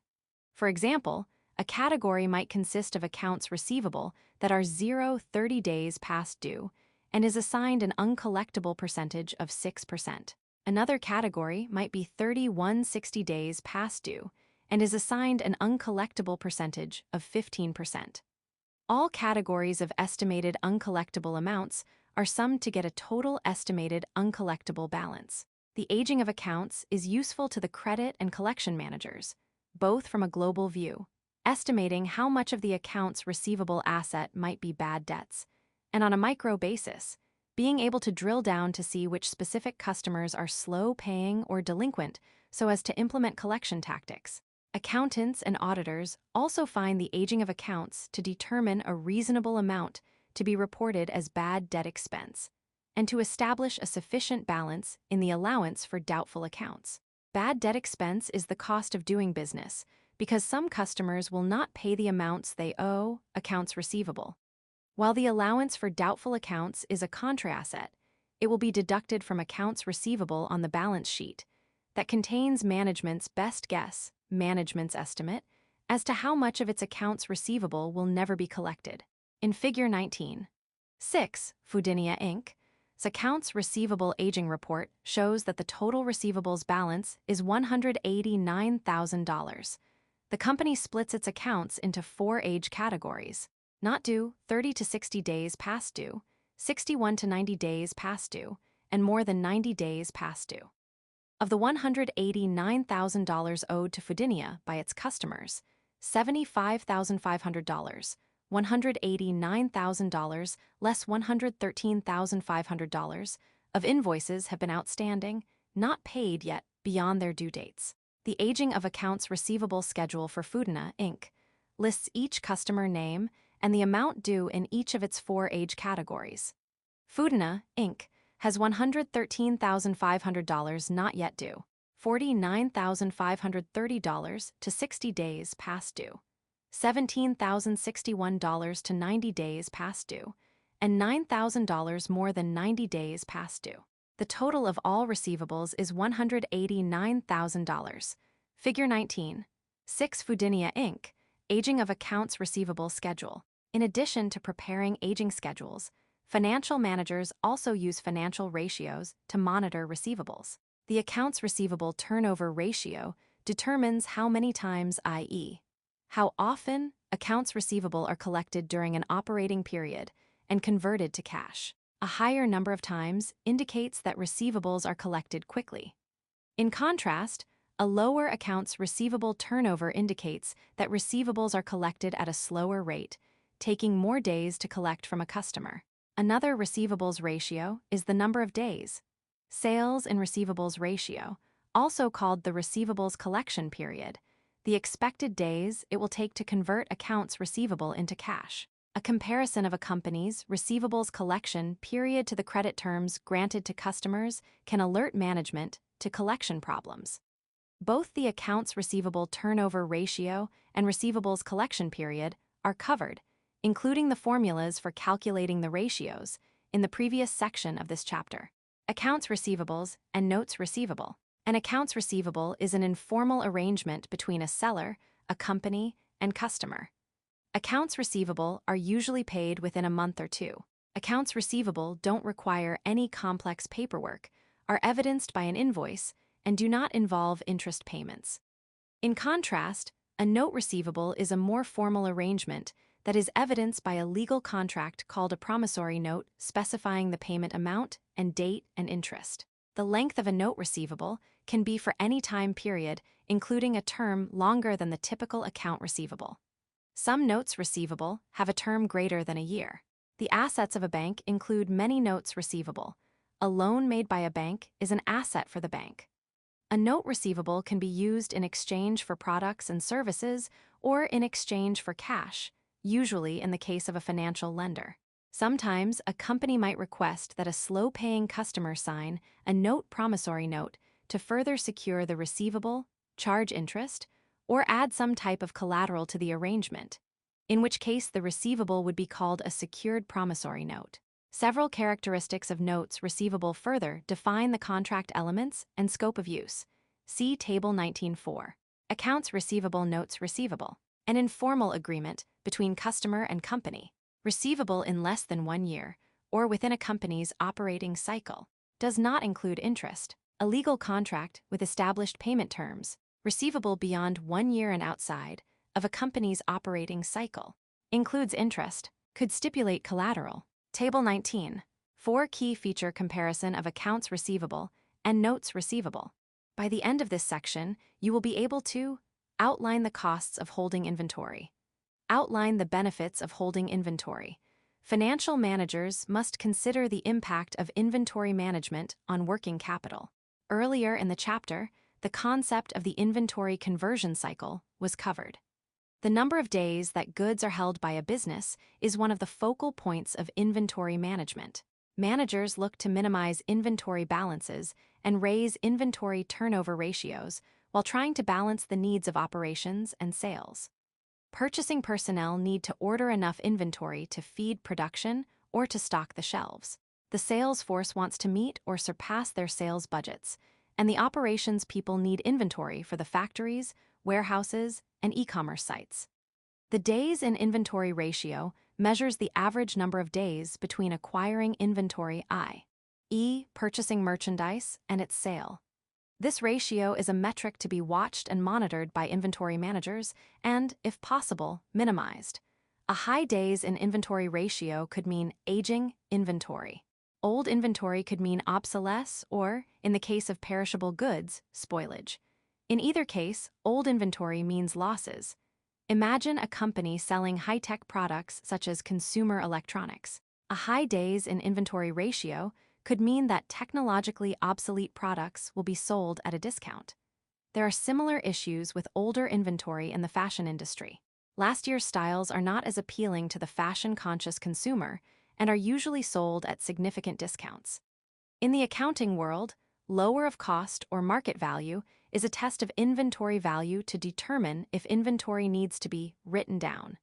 For example, a category might consist of accounts receivable that are 30 days past due and is assigned an uncollectible percentage of 6%. Another category might be 60 days past due and is assigned an uncollectible percentage of 15%. All categories of estimated uncollectible amounts are summed to get a total estimated uncollectible balance. The aging of accounts is useful to the credit and collection managers, both from a global view, estimating how much of the account's receivable asset might be bad debts, and on a micro basis, being able to drill down to see which specific customers are slow paying or delinquent so as to implement collection tactics. Accountants and auditors also find the aging of accounts to determine a reasonable amount to be reported as bad debt expense, and to establish a sufficient balance in the allowance for doubtful accounts. Bad debt expense is the cost of doing business because some customers will not pay the amounts they owe accounts receivable. While the allowance for doubtful accounts is a contra asset, it will be deducted from accounts receivable on the balance sheet that contains management's best guess, management's estimate, as to how much of its accounts receivable will never be collected. In Figure 19. 6, Fudinia Inc.'s Accounts Receivable Aging Report shows that the total receivables balance is $189,000. The company splits its accounts into 4 age categories: not due, 30 to 60 days past due, 61 to 90 days past due, and more than 90 days past due. Of the $189,000 owed to Fudinia by its customers, $75,500, $189,000 less $113,500 of invoices have been outstanding, not paid yet beyond their due dates. The Aging of Accounts Receivable Schedule for Fudinia Inc. lists each customer name and the amount due in each of its 4 age categories. Fudinia Inc. has $113,500 not yet due, $49,530 to 60 days past due, $17,061 to 90 days past due, and $9,000 more than 90 days past due. The total of all receivables is $189,000. Figure 19. 6 Fudinia Inc. Aging of Accounts Receivable Schedule. In addition to preparing aging schedules, financial managers also use financial ratios to monitor receivables. The accounts receivable turnover ratio determines how many times, i.e., how often, accounts receivable are collected during an operating period and converted to cash. A higher number of times indicates that receivables are collected quickly. In contrast, a lower accounts receivable turnover indicates that receivables are collected at a slower rate, taking more days to collect from a customer. Another receivables ratio is the number of days. Sales in receivables ratio, also called the receivables collection period, the expected days it will take to convert accounts receivable into cash. A comparison of a company's receivables collection period to the credit terms granted to customers can alert management to collection problems. Both the accounts receivable turnover ratio and receivables collection period are covered, including the formulas for calculating the ratios, in the previous section of this chapter. Accounts receivables and notes receivable. An accounts receivable is an informal arrangement between a seller, a company, and customer. Accounts receivable are usually paid within a month or two. Accounts receivable don't require any complex paperwork, are evidenced by an invoice, and do not involve interest payments. In contrast, a note receivable is a more formal arrangement that is evidenced by a legal contract called a promissory note specifying the payment amount and date and interest. The length of a note receivable can be for any time period, including a term longer than the typical account receivable. Some notes receivable have a term greater than a year. The assets of a bank include many notes receivable. A loan made by a bank is an asset for the bank. A note receivable can be used in exchange for products and services or in exchange for cash, usually in the case of a financial lender. Sometimes, a company might request that a slow-paying customer sign a note promissory note to further secure the receivable, charge interest, or add some type of collateral to the arrangement, in which case the receivable would be called a secured promissory note. Several characteristics of notes receivable further define the contract elements and scope of use. See Table 19.4. Accounts receivable notes receivable. An informal agreement between customer and company, receivable in less than 1 year, or within a company's operating cycle, does not include interest. A legal contract with established payment terms, receivable beyond 1 year and outside of a company's operating cycle, includes interest, could stipulate collateral. Table 19. 4 key feature comparison of accounts receivable and notes receivable. By the end of this section, you will be able to outline the costs of holding inventory, outline the benefits of holding inventory. Financial managers must consider the impact of inventory management on working capital. Earlier in the chapter, the concept of the inventory conversion cycle was covered. The number of days that goods are held by a business is one of the focal points of inventory management. Managers look to minimize inventory balances and raise inventory turnover ratios while trying to balance the needs of operations and sales. Purchasing personnel need to order enough inventory to feed production or to stock the shelves. The sales force wants to meet or surpass their sales budgets, and the operations people need inventory for the factories, warehouses, and e-commerce sites. The days in inventory ratio measures the average number of days between acquiring inventory i.e., purchasing merchandise, and its sale. This ratio is a metric to be watched and monitored by inventory managers and, if possible, minimized. A high days in inventory ratio could mean aging inventory. Old inventory could mean obsolescence or, in the case of perishable goods, spoilage. In either case, old inventory means losses. Imagine a company selling high-tech products such as consumer electronics. A high days in inventory ratio could mean that technologically obsolete products will be sold at a discount. There are similar issues with older inventory in the fashion industry. Last year's styles are not as appealing to the fashion-conscious consumer and are usually sold at significant discounts. In the accounting world, lower of cost or market value is a test of inventory value to determine if inventory needs to be written down,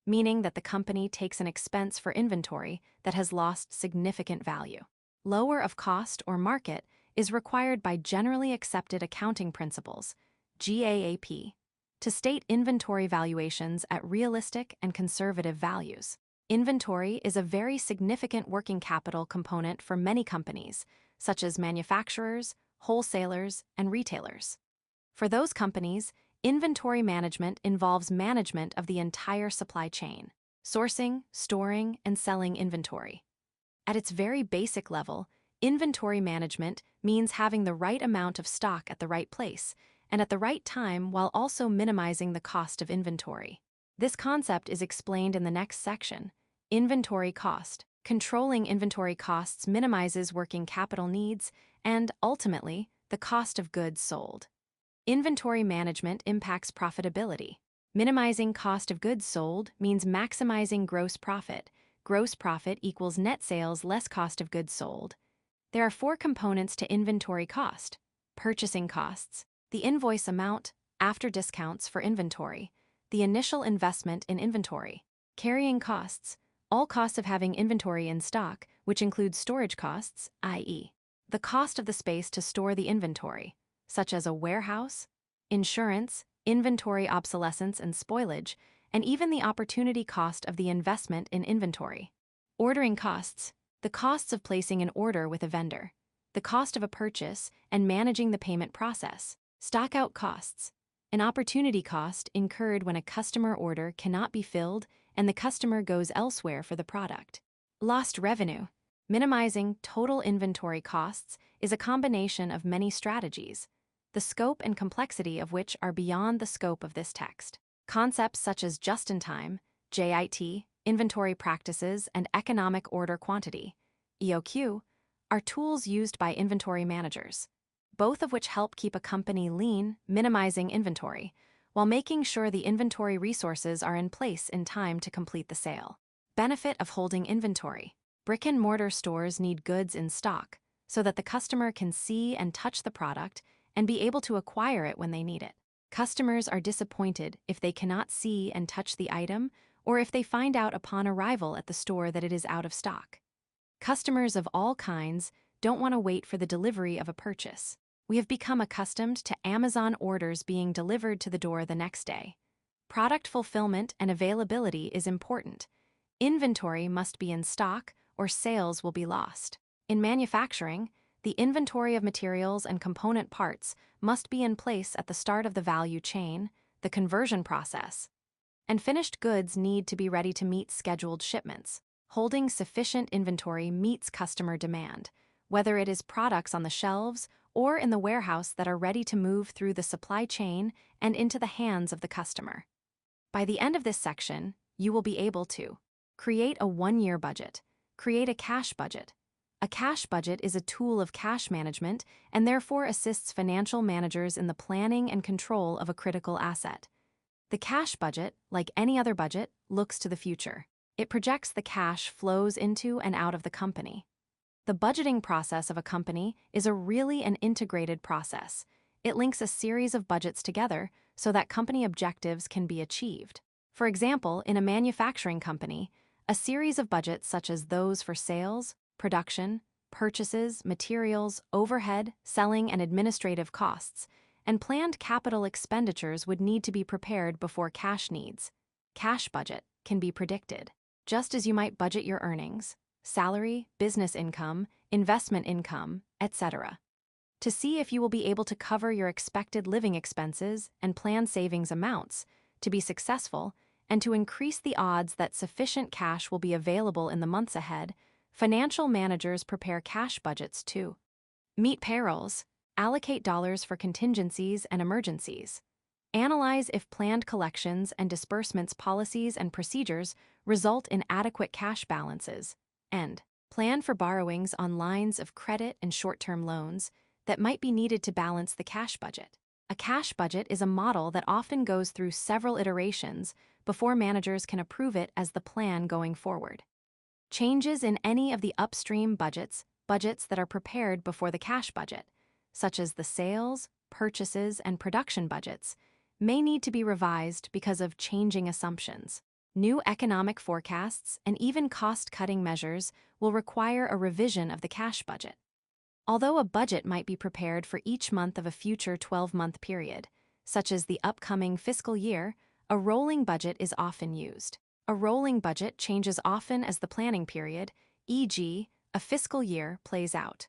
meaning that the company takes an expense for inventory that has lost significant value. Lower of cost or market is required by generally accepted accounting principles, GAAP, to state inventory valuations at realistic and conservative values. Inventory is a very significant working capital component for many companies, such as manufacturers, wholesalers, and retailers. For those companies, inventory management involves management of the entire supply chain, sourcing, storing, and selling inventory. At its very basic level, inventory management means having the right amount of stock at the right place and at the right time while also minimizing the cost of inventory. This concept is explained in the next section, inventory cost. Controlling inventory costs minimizes working capital needs and, ultimately, the cost of goods sold. Inventory management impacts profitability. Minimizing cost of goods sold means maximizing gross profit. Gross profit equals net sales less cost of goods sold. There are 4 components to inventory cost. Purchasing costs, the invoice amount after discounts for inventory, the initial investment in inventory. Carrying costs, all costs of having inventory in stock, which includes storage costs, i.e., the cost of the space to store the inventory, such as a warehouse, insurance, inventory obsolescence and spoilage, and even the opportunity cost of the investment in inventory. Ordering costs, the costs of placing an order with a vendor, the cost of a purchase, and managing the payment process. Stockout costs, an opportunity cost incurred when a customer order cannot be filled and the customer goes elsewhere for the product. Lost revenue, minimizing total inventory costs, is a combination of many strategies, the scope and complexity of which are beyond the scope of this text. Concepts such as just-in-time, JIT, inventory practices, and economic order quantity, EOQ, are tools used by inventory managers, both of which help keep a company lean, minimizing inventory, while making sure the inventory resources are in place in time to complete the sale. Benefit of holding inventory. Brick-and-mortar stores need goods in stock so that the customer can see and touch the product and be able to acquire it when they need it. Customers are disappointed if they cannot see and touch the item or if they find out upon arrival at the store that it is out of stock. Customers of all kinds don't want to wait for the delivery of a purchase. We have become accustomed to Amazon orders being delivered to the door the next day. Product fulfillment and availability is important. Inventory must be in stock or sales will be lost. In manufacturing, the inventory of materials and component parts must be in place at the start of the value chain, the conversion process, and finished goods need to be ready to meet scheduled shipments. Holding sufficient inventory meets customer demand, whether it is products on the shelves or in the warehouse that are ready to move through the supply chain and into the hands of the customer. By the end of this section, you will be able to create a 1-year budget, create a cash budget. A cash budget is a tool of cash management and therefore assists financial managers in the planning and control of a critical asset. The cash budget, like any other budget, looks to the future. It projects the cash flows into and out of the company. The budgeting process of a company is really an integrated process. It links a series of budgets together so that company objectives can be achieved. For example, in a manufacturing company, a series of budgets such as those for sales, production, purchases, materials, overhead, selling, and administrative costs, and planned capital expenditures would need to be prepared before cash needs. Cash budget can be predicted, just as you might budget your earnings, salary, business income, investment income, etc. To see if you will be able to cover your expected living expenses and plan savings amounts to be successful, and to increase the odds that sufficient cash will be available in the months ahead, financial managers prepare cash budgets to meet payrolls, allocate dollars for contingencies and emergencies, analyze if planned collections and disbursements policies and procedures result in adequate cash balances, and plan for borrowings on lines of credit and short-term loans that might be needed to balance the cash budget. A cash budget is a model that often goes through several iterations before managers can approve it as the plan going forward. Changes in any of the upstream budgets that are prepared before the cash budget, such as the sales, purchases, and production budgets, may need to be revised because of changing assumptions. New economic forecasts and even cost-cutting measures will require a revision of the cash budget. Although a budget might be prepared for each month of a future 12-month period, such as the upcoming fiscal year, a rolling budget is often used. A rolling budget changes often as the planning period, e.g., a fiscal year, plays out.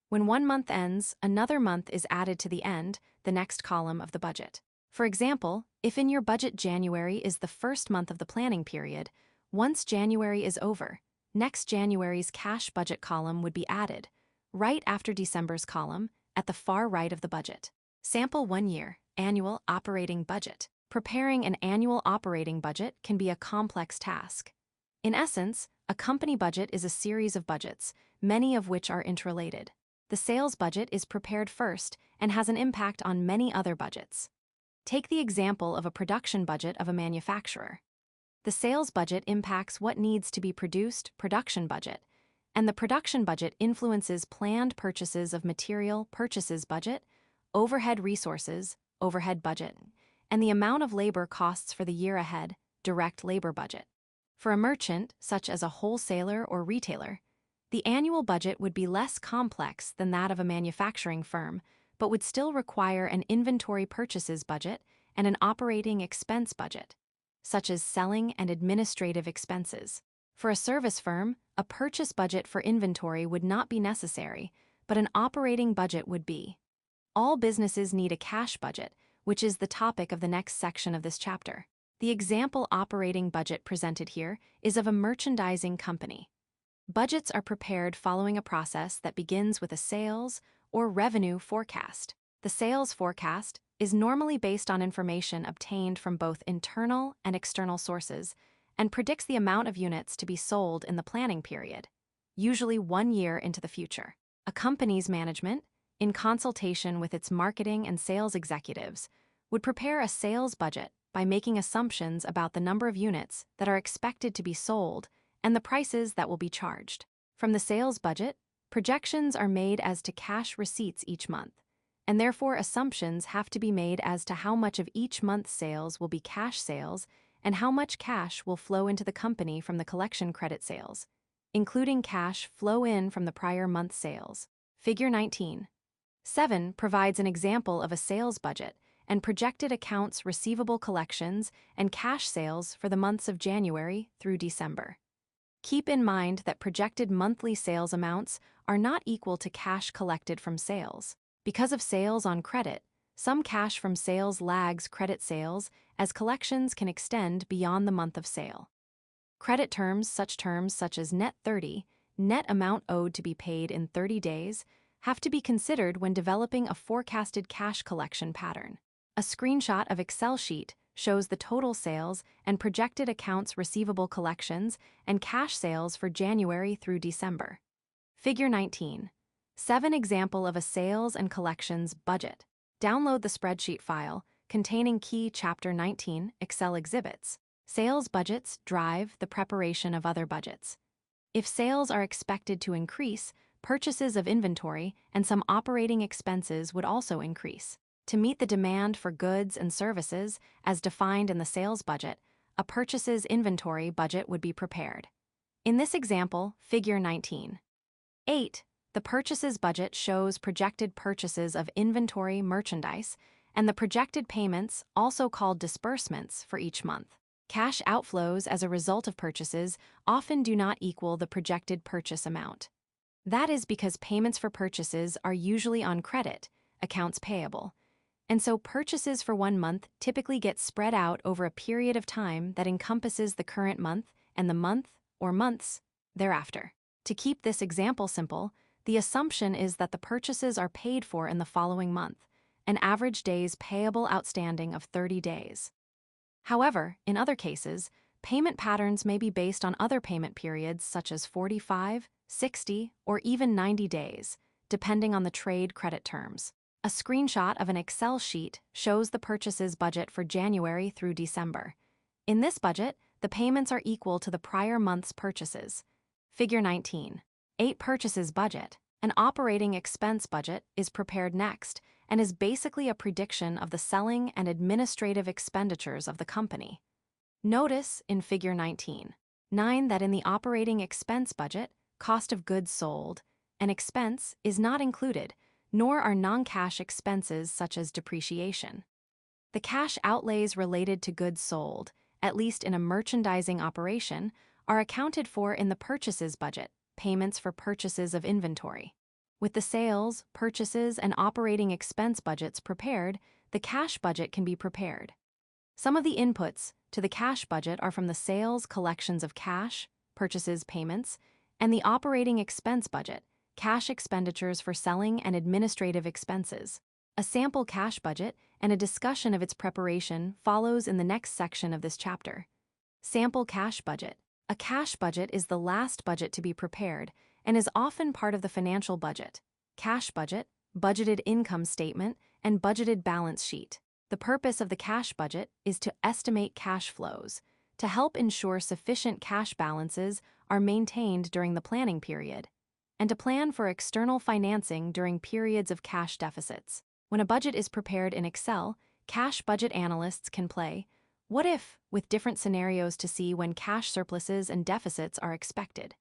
When one month ends, another month is added to the end, the next column of the budget. For example, if in your budget January is the first month of the planning period, once January is over, next January's cash budget column would be added, right after December's column, at the far right of the budget. Sample 1 year, annual operating budget. Preparing an annual operating budget can be a complex task. In essence, a company budget is a series of budgets, many of which are interrelated. The sales budget is prepared first and has an impact on many other budgets. Take the example of a production budget of a manufacturer. The sales budget impacts what needs to be produced, production budget, and the production budget influences planned purchases of material, purchases budget, overhead resources, overhead budget, and the amount of labor costs for the year ahead, direct labor budget. For a merchant, such as a wholesaler or retailer, the annual budget would be less complex than that of a manufacturing firm, but would still require an inventory purchases budget and an operating expense budget, such as selling and administrative expenses. For a service firm, a purchase budget for inventory would not be necessary, but an operating budget would be. All businesses need a cash budget, which is the topic of the next section of this chapter. The example operating budget presented here is of a merchandising company. Budgets are prepared following a process that begins with a sales or revenue forecast. The sales forecast is normally based on information obtained from both internal and external sources and predicts the amount of units to be sold in the planning period, usually 1 year into the future. A company's management, in consultation with its marketing and sales executives, would prepare a sales budget by making assumptions about the number of units that are expected to be sold and the prices that will be charged. From the sales budget, projections are made as to cash receipts each month, and therefore assumptions have to be made as to how much of each month's sales will be cash sales and how much cash will flow into the company from the collection credit sales, including cash flow in from the prior month's sales. Figure 19.7 provides an example of a sales budget and projected accounts receivable collections and cash sales for the months of January through December. Keep in mind that projected monthly sales amounts are not equal to cash collected from sales. Because of sales on credit, some cash from sales lags credit sales as collections can extend beyond the month of sale. Credit terms such as net 30, net amount owed to be paid in 30 days, have to be considered when developing a forecasted cash collection pattern. A screenshot of Excel sheet shows the total sales and projected accounts receivable collections and cash sales for January through December. Figure 19.7 example of a sales and collections budget. Download the spreadsheet file containing key Chapter 19 Excel exhibits. Sales budgets drive the preparation of other budgets. If sales are expected to increase, purchases of inventory and some operating expenses would also increase. To meet the demand for goods and services as defined in the sales budget, a purchases inventory budget would be prepared. In this example, Figure 19.8, the purchases budget shows projected purchases of inventory merchandise and the projected payments, also called disbursements, for each month. Cash outflows as a result of purchases often do not equal the projected purchase amount. That is because payments for purchases are usually on credit, accounts payable, and so purchases for 1 month typically get spread out over a period of time that encompasses the current month and the month or months thereafter. To keep this example simple, the assumption is that the purchases are paid for in the following month, an average days payable outstanding of 30 days. However, in other cases, payment patterns may be based on other payment periods such as 45, 60, or even 90 days, depending on the trade credit terms. A screenshot of an Excel sheet shows the purchases budget for January through December. In this budget, the payments are equal to the prior month's purchases. Figure 19.8 purchases budget. An operating expense budget is prepared next and is basically a prediction of the selling and administrative expenditures of the company. Notice in Figure 19.9 that in the operating expense budget, cost of goods sold, an expense is not included, nor are non-cash expenses such as depreciation. The cash outlays related to goods sold, at least in a merchandising operation, are accounted for in the purchases budget, payments for purchases of inventory. With the sales, purchases, and operating expense budgets prepared, the cash budget can be prepared. Some of the inputs to the cash budget are from the sales collections of cash, purchases payments, and the operating expense budget, cash expenditures for selling and administrative expenses. A sample cash budget and a discussion of its preparation follows in the next section of this chapter. Sample cash budget. A cash budget is the last budget to be prepared and is often part of the financial budget. cash budget, budgeted income statement, and budgeted balance sheet. The purpose of the cash budget is to estimate cash flows, to help ensure sufficient cash balances are maintained during the planning period, and to plan for external financing during periods of cash deficits. When a budget is prepared in Excel, cash budget analysts can play "what if" with different scenarios to see when cash surpluses and deficits are expected.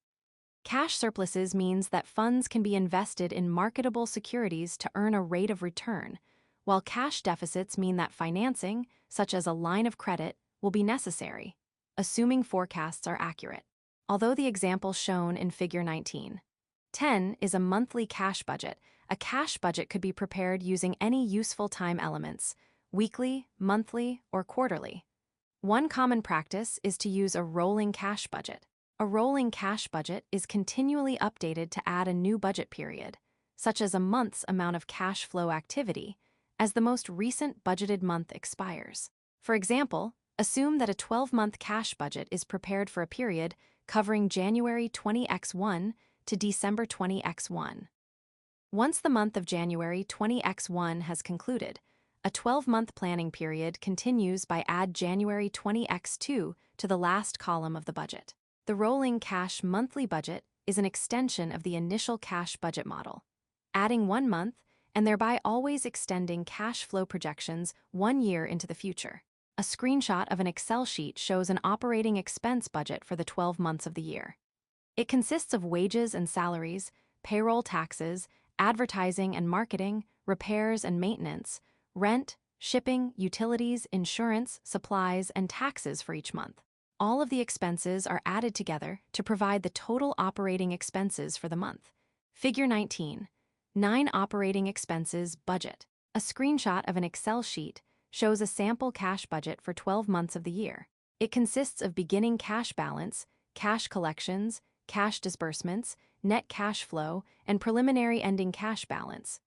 Cash surpluses means that funds can be invested in marketable securities to earn a rate of return, while cash deficits mean that financing, such as a line of credit, will be necessary, assuming forecasts are accurate. Although the example shown in Figure 19.10 is a monthly cash budget, a cash budget could be prepared using any useful time elements, weekly, monthly, or quarterly. One common practice is to use a rolling cash budget. A rolling cash budget is continually updated to add a new budget period, such as a month's amount of cash flow activity, as the most recent budgeted month expires. For example, assume that a 12-month cash budget is prepared for a period covering January 20x1 to December 20x1. Once the month of January 20x1 has concluded, a 12-month planning period continues by add January 20x2 to the last column of the budget. The rolling cash monthly budget is an extension of the initial cash budget model, adding 1 month and thereby always extending cash flow projections 1 year into the future. A screenshot of an Excel sheet shows an operating expense budget for the 12 months of the year. It consists of wages and salaries, payroll taxes, advertising and marketing, repairs and maintenance, rent, shipping, utilities, insurance, supplies, and taxes for each month. All of the expenses are added together to provide the total operating expenses for the month. Figure 19.9 Operating Expenses Budget. A screenshot of an Excel sheet shows a sample cash budget for 12 months of the year. It consists of beginning cash balance, cash collections, cash disbursements, net cash flow, and preliminary ending cash balance.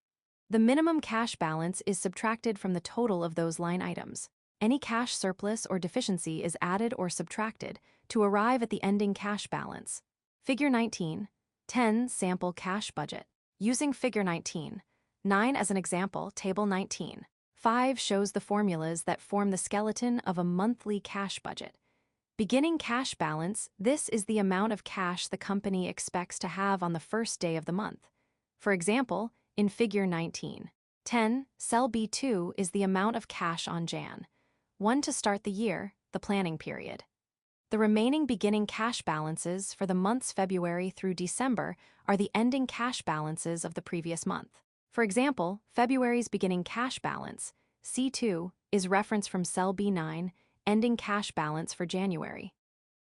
The minimum cash balance is subtracted from the total of those line items. Any cash surplus or deficiency is added or subtracted to arrive at the ending cash balance. Figure 19.10 Sample Cash Budget. Using Figure 19.9 as an example, Table 19.5 shows the formulas that form the skeleton of a monthly cash budget. Beginning cash balance, this is the amount of cash the company expects to have on the first day of the month. For example, in Figure 19.10, cell B2 is the amount of cash on Jan. 1 to start the year, the planning period. The remaining beginning cash balances for the months February through December are the ending cash balances of the previous month. For example, February's beginning cash balance, C2, is referenced from cell B9, ending cash balance for January.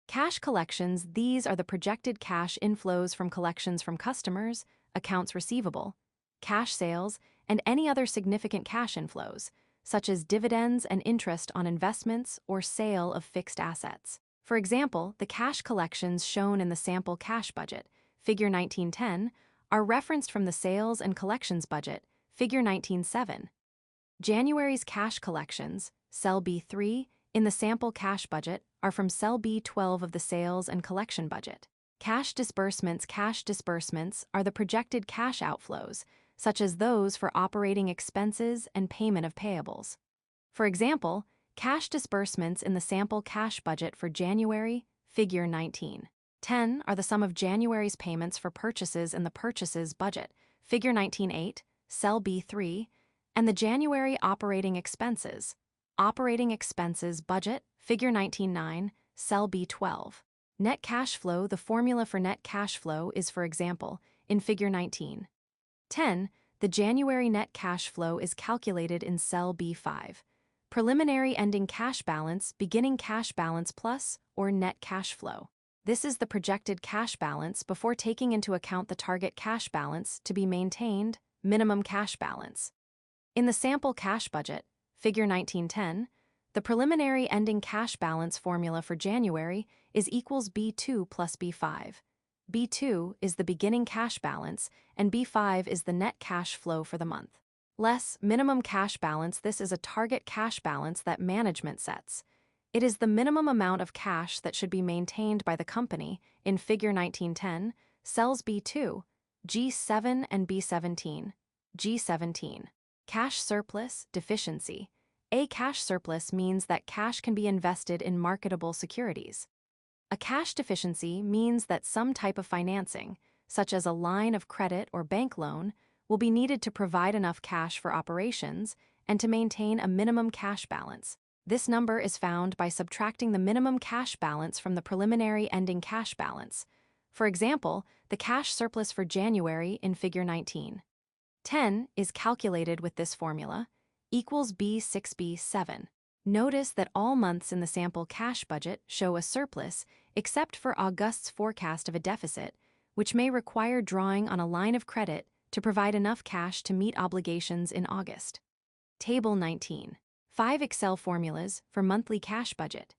Cash collections, these are the projected cash inflows from collections from customers, accounts receivable, cash sales, and any other significant cash inflows, such as dividends and interest on investments or sale of fixed assets. For example, the cash collections shown in the sample cash budget, Figure 19.10, are referenced from the sales and collections budget, Figure 19.7. January's cash collections, cell B3, in the sample cash budget are from cell B12 of the sales and collection budget. Cash disbursements are the projected cash outflows, such as those for operating expenses and payment of payables. For example, cash disbursements in the sample cash budget for January, Figure 19.10, are the sum of January's payments for purchases in the purchases budget, Figure 19.8, cell B3, and the January operating expenses budget, Figure 19.9, cell B12. Net cash flow, the formula for net cash flow is, for example, in Figure 19.10, the January net cash flow is calculated in cell B5. Preliminary ending cash balance, beginning cash balance plus, or net cash flow. This is the projected cash balance before taking into account the target cash balance to be maintained, minimum cash balance. In the sample cash budget, Figure 19.10, the preliminary ending cash balance formula for January is equals B2 plus B5. B2 is the beginning cash balance, and B5 is the net cash flow for the month. Less minimum cash balance, this is a target cash balance that management sets. It is the minimum amount of cash that should be maintained by the company in Figure 19.10, cells B2, G7 and B17. G17. Cash surplus deficiency. A cash surplus means that cash can be invested in marketable securities. A cash deficiency means that some type of financing, such as a line of credit or bank loan, will be needed to provide enough cash for operations and to maintain a minimum cash balance. This number is found by subtracting the minimum cash balance from the preliminary ending cash balance. For example, the cash surplus for January in Figure 19. 10 is calculated with this formula, equals B6B7. Notice that all months in the sample cash budget show a surplus except for August's forecast of a deficit, which may require drawing on a line of credit to provide enough cash to meet obligations in August. Table 19. 5 Excel formulas for monthly cash budget.